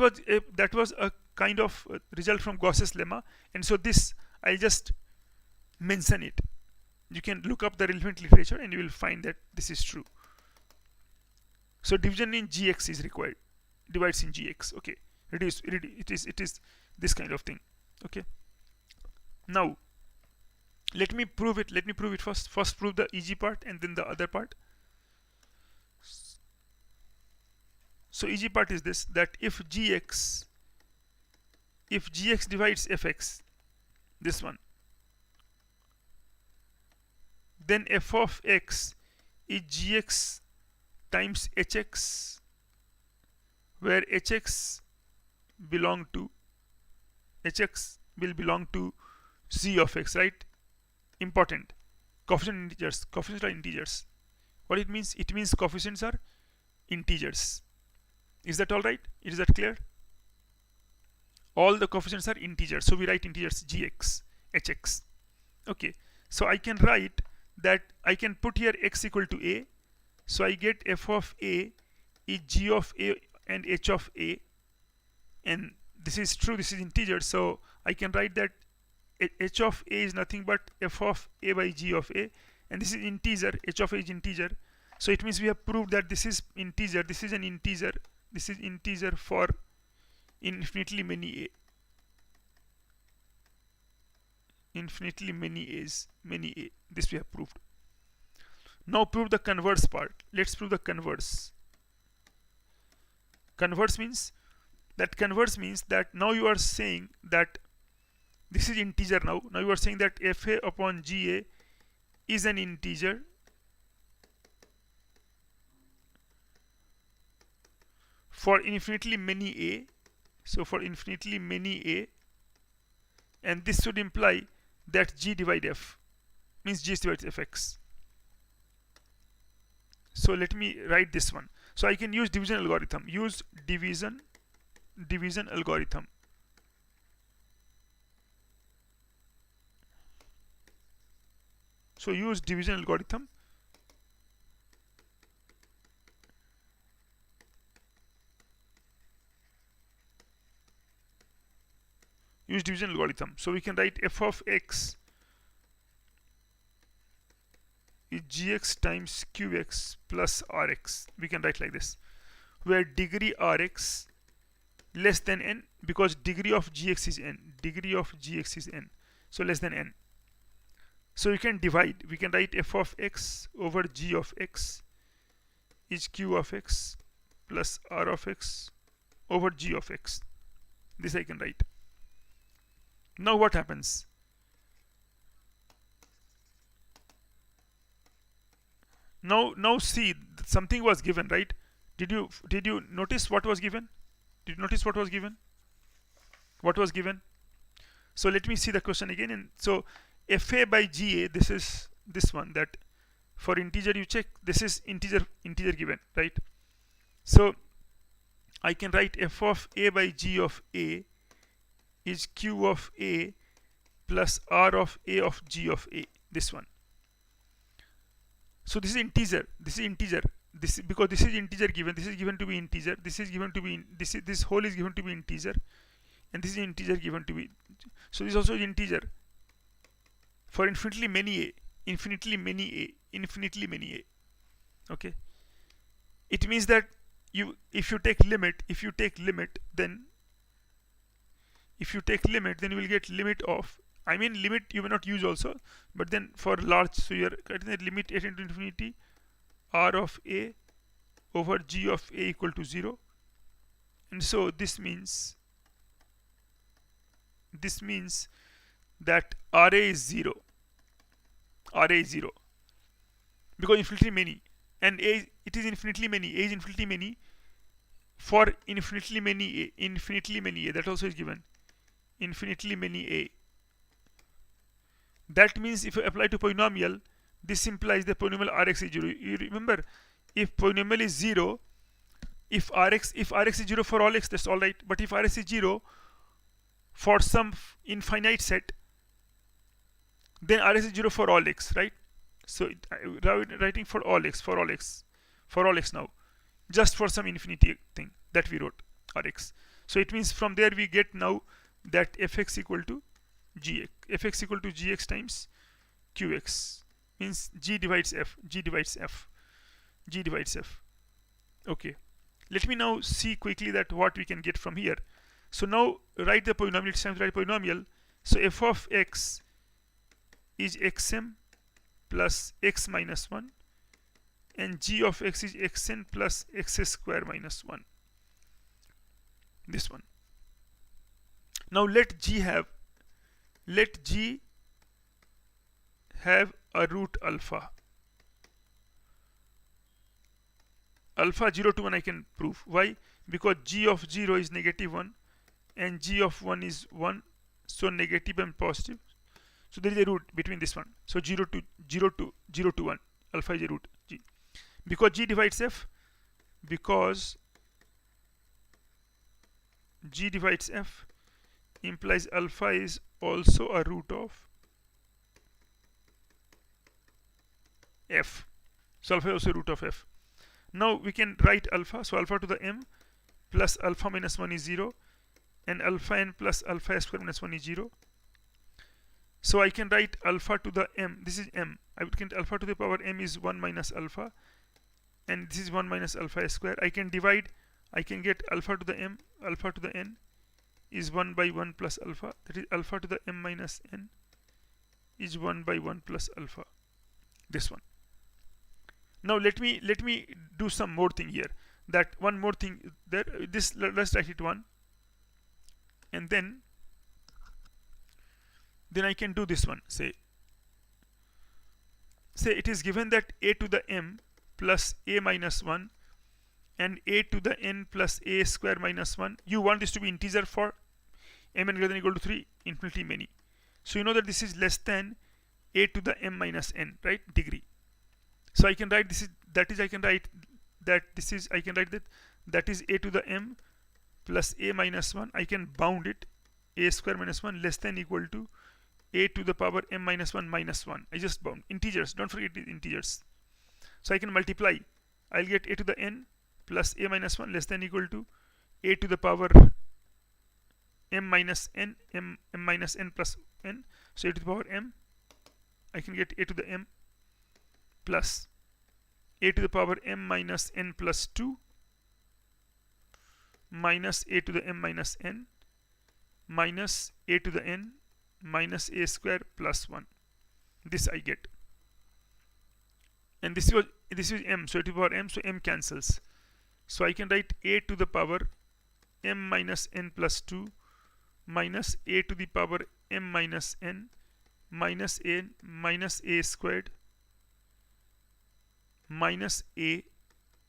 was a kind of result from Gauss's lemma, and so this I'll just mention it. You can look up the relevant literature and you will find that this is true. So division in gx is required, divides in gx. Okay, it is this kind of thing. Okay. Now let me prove it first. First prove the easy part and then the other part. So easy part is this, that if gx divides fx, this one, then f of x is gx times hx, where hx will belong to z of x, right? Important. Coefficients are integers. What it means? It means coefficients are integers. Is that all right? Is that clear? All the coefficients are integers, so we write integers gx, hx. Okay, so I can write that, I can put here x equal to a, so I get f of a is g of a and h of a, and this is true, this is integer, so I can write that h of a is nothing but f of a by g of a, and this is integer, h of a is integer. So it means we have proved that this is integer, this is an integer, this is integer for infinitely many a, infinitely many a's, many a. This we have proved. Now prove the converse part. Let's prove the converse. Converse means that now you are saying that this is integer. Now you are saying that fa upon ga is an integer for infinitely many a. So for infinitely many a, and this should imply that g divide f, means g divides fx. So let me write this one. So I can use division algorithm. Use division algorithm. So use division algorithm. Use division algorithm. So we can write f of x is gx times qx plus rx. We can write like this, where degree rx less than n, because degree of gx is n. Degree of gx is n. So less than n. So you can divide. We can write f of x over g of x is q of x plus r of x over g of x. This I can write. Now what happens? Now see, something was given, right? Did you notice what was given? Did you notice what was given? What was given? So let me see the question again. And so fa by ga, this is this one, that for integer you check, this is integer given, right? So I can write f of a by g of a is q of a plus r of a of g of a, this one. So this is integer, this is integer, this is because this is integer given, this is given to be integer, this is given to be this whole is given to be integer, and this is integer given to be, so this also is integer for infinitely many a, infinitely many a, infinitely many a. Okay, it means that if you take limit, then you will get limit of, I mean limit you may not use also, but then for large, so you are cutting the limit a into infinity r of a over g of a equal to 0, and so this means that ra is 0, because infinitely many, and a, it is infinitely many, a is infinitely many for infinitely many a, that also is given, infinitely many a. That means if you apply to polynomial, this implies the polynomial rx is 0. You remember, if polynomial is 0, if rx is 0 for all x, that's all right. But if rx is 0 for some infinite set, then rx is 0 for all x, right? So writing for all x now, just for some infinity thing that we wrote rx. So it means from there we get now that fx equal to gx times qx, means g divides f. Okay, let me now see quickly that what we can get from here. So now write the polynomial. It's time to write polynomial. So f of x is xm plus x minus 1, and g of x is xn plus x square minus 1, this one. Now let g have a root alpha. Alpha 0 to 1 I can prove. Why? Because g of 0 is -1 and g of 1 is 1, so negative and positive. So there is a root between this one. So 0 to 1, alpha is a root g. Because g divides f, implies alpha is also a root of f. So alpha is also a root of f. Now we can write alpha. So alpha to the m plus alpha minus 1 is 0, and alpha n plus alpha square minus 1 is 0. So I can write alpha to the m, this is m, I would get alpha to the power m is 1 minus alpha, and this is 1 minus alpha square. I can divide, I can get alpha to the m, alpha to the n is 1 by 1 plus alpha, that is alpha to the m minus n is 1 by 1 plus alpha, this one. Now let me do some more thing here, that one more thing there, this let's write it 1, and then I can do this one. Say it is given that a to the m plus a minus 1 and a to the n plus a square minus 1. You want this to be integer for m n greater than or equal to 3, infinitely many. So you know that this is less than a to the m minus n, right, degree. So I can write this is, that is I can write that this is, I can write that is a to the m plus a minus 1. I can bound it a square minus 1 less than equal to a to the power m minus 1 minus 1. I just bound integers, don't forget it, integers. So I can multiply, I'll get a to the n plus a minus 1 less than equal to a to the power m minus n, m minus n plus n. So a to the power m, I can get a to the m plus a to the power m minus n plus 2 minus a to the m minus n minus a to the n minus a square plus 1. This I get, and this is m, so a to the power m, so m cancels. So I can write a to the power m minus n plus 2 minus a to the power m minus n minus a squared minus a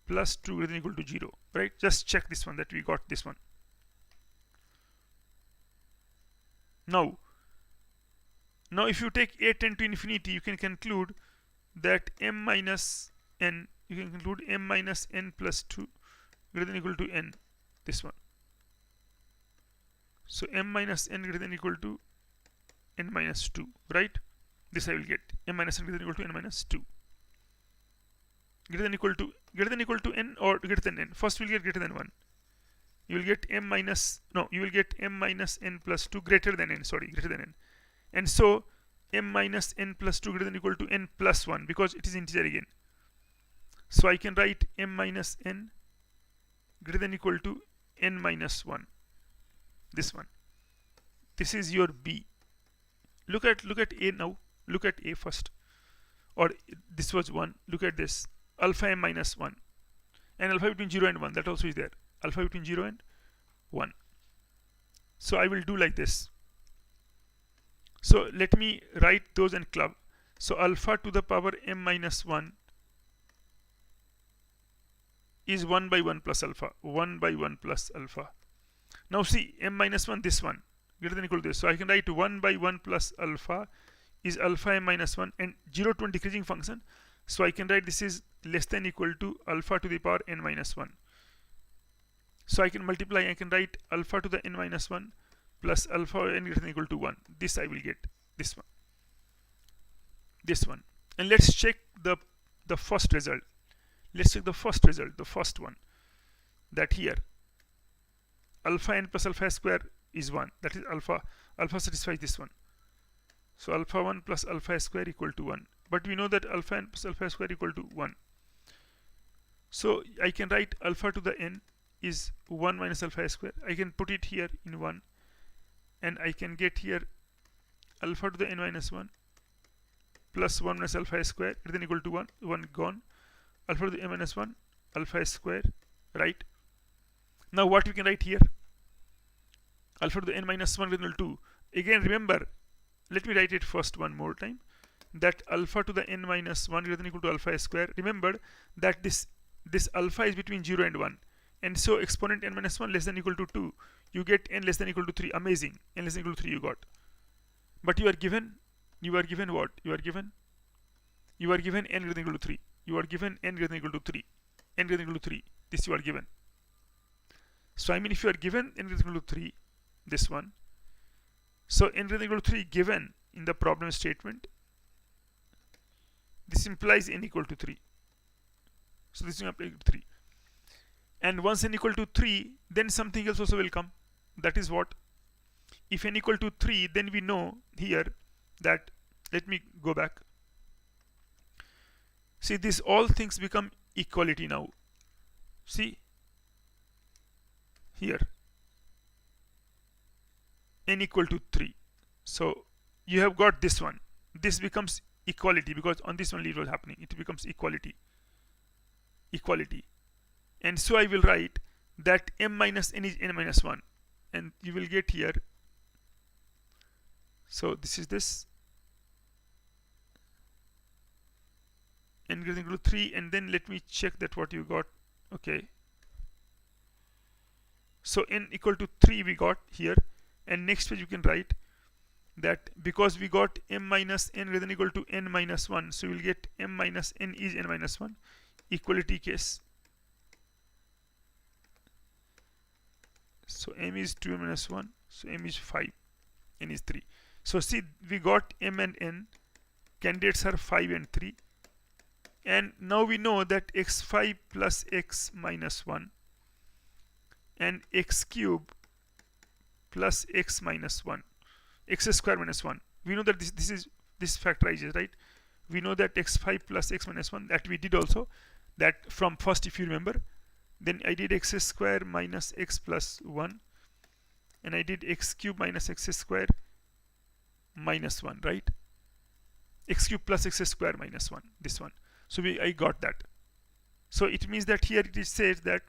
plus 2 greater than or equal to 0, right? Just check this one, that we got this one. Now if you take a tend to infinity, you can conclude that m minus n, you can conclude m minus n plus 2 greater than or equal to n, this one. So m minus n greater than or equal to n minus 2, right? This I will get m minus n greater than or equal to n minus 2. Greater than or equal to n or greater than n. First we'll get greater than 1. You will get m minus, no, you will get m minus n plus 2 greater than n, sorry, greater than n. And so m minus n plus 2 greater than or equal to n plus 1, because it is integer again. So I can write m minus n greater than or equal to n minus 1, this one. This is your b. Look at a now. Look at a first, or this was 1. Look at this, alpha m minus 1 and alpha between 0 and 1, that also is there, alpha between 0 and 1. So I will do like this. So let me write those and club. So alpha to the power m minus 1 is 1 by 1 plus alpha, 1 by 1 plus alpha. Now see, m minus 1, this one, greater than or equal to this. So I can write 1 by 1 plus alpha is alpha m minus 1, and 0 to 1 decreasing function. So I can write this is less than equal to alpha to the power n minus 1. So I can multiply, I can write alpha to the n minus 1 plus alpha n greater than equal to 1. This I will get, this one. This one. And let's check the first result. Let's check the first result, the first one. That here, alpha n plus alpha square is 1. That is alpha satisfies this one. So alpha 1 plus alpha square equal to 1. But we know that alpha n plus alpha square equal to 1. So I can write alpha to the n is 1 minus alpha square. I can put it here in 1. And I can get here alpha to the n minus 1 plus 1 minus alpha square greater than equal to 1. 1 gone. Alpha to the n minus 1 alpha square, right? Now what we can write here? Alpha to the n minus 1 greater than equal to 2. Again remember, let me write it first one more time. That alpha to the n minus 1 greater than equal to alpha square. Remember that this alpha is between 0 and 1. And so exponent n minus 1 less than equal to 2. You get n less than equal to 3. Amazing. N less than equal to 3 you got. But you are given what? You are given n greater than equal to 3. You are given n greater than equal to 3. N greater than equal to 3. This you are given. So I mean, if you are given n greater than equal to 3, this one. So n greater than equal to 3 given in the problem statement. This implies n equal to 3. So this is equal to 3. And once n equal to 3, then something else also will come. That is what, if n equal to 3, then we know here that, let me go back. See, these all things become equality now. See here, n equal to 3. So you have got this one. This becomes equality because on this only it was happening. It becomes equality. And so I will write that m minus n is n minus 1. And you will get here. So this is this. N greater than equal to 3. And then let me check that what you got. Okay. So n equal to 3 we got here. And next page you can write that because we got m minus n greater than equal to n minus 1, so we'll get m minus n is n minus 1, equality case. So m is 2 minus 1, so m is 5, n is 3. So see, we got m and n, candidates are 5 and 3. And now we know that x5 plus x minus 1 and x cube plus x minus 1, x square minus 1. We know that this factorizes, right? We know that x5 plus x minus 1, that we did also, that from first, if you remember, then I did x square minus x plus 1, and I did x cube minus x square minus 1, right? X cube plus x square minus 1, this one. So I got that. So it means that here it says that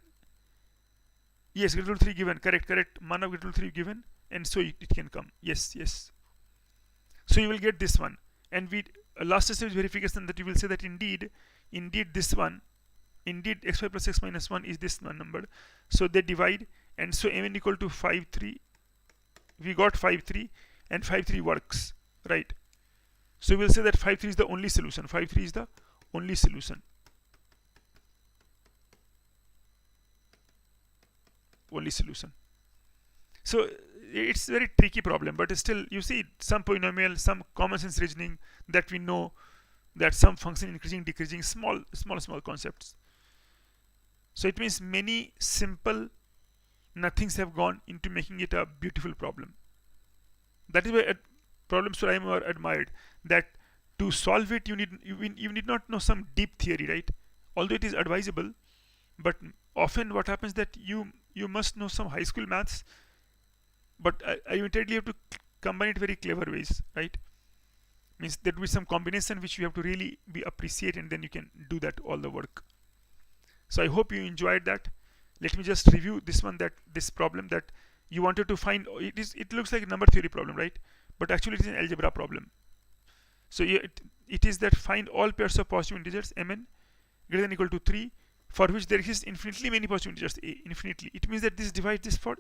yes, greater than 3 given, correct, mana greater than 3 given, and so it can come. Yes. So you will get this one, and we last stage verification that you will say that indeed this one, indeed x5 plus x minus 1 is this one number. So they divide, and so m equal to 5 3. We got 5 3, and 5 3 works, right? So we'll say that 5 3 is the only solution. 5 3 is the only solution. So it's a very tricky problem, but still you see some polynomial, some common sense reasoning that we know that some function increasing, decreasing, small concepts. So it means many simple nothings have gone into making it a beautiful problem. That is why problems for IMO are admired, that to solve it you need not know some deep theory, right? Although it is advisable, but often what happens that you must know some high school maths, but I immediately have to combine it very clever ways, right? Means there will be some combination which you have to really appreciate, and then you can do that all the work. So I hope you enjoyed that. Let me just review this one, that this problem that you wanted to find, it looks like a number theory problem, right? But actually it is an algebra problem. So it is that find all pairs of positive integers mn greater than equal to 3 for which there exist infinitely many positive integers a, infinitely. It means that this divides this for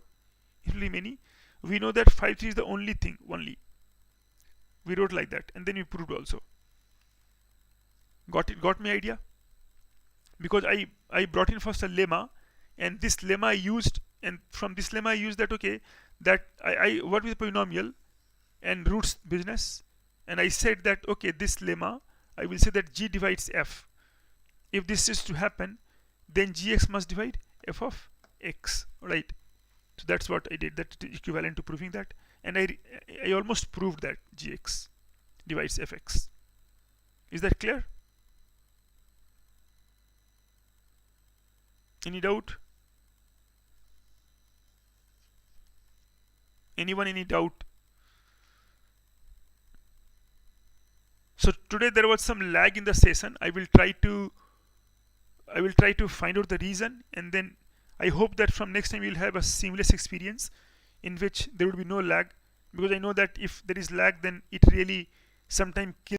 infinitely many. We know that 5 3 is the only thing, only. We wrote like that, and then we proved also. Got my idea? Because I brought in first a lemma, and this lemma I used, and from this lemma I used that, okay, that I worked with polynomial and roots business, and I said that, okay, this lemma, I will say that g divides f. If this is to happen, then gx must divide f of x, right? So that's what I did. That is equivalent to proving that, and I almost proved that gx divides fx. Is that clear? Any doubt? Anyone, any doubt? So today there was some lag in the session. I will try to find out the reason, and then I hope that from next time you'll have a seamless experience in which there will be no lag, because I know that if there is lag, then it really sometimes kills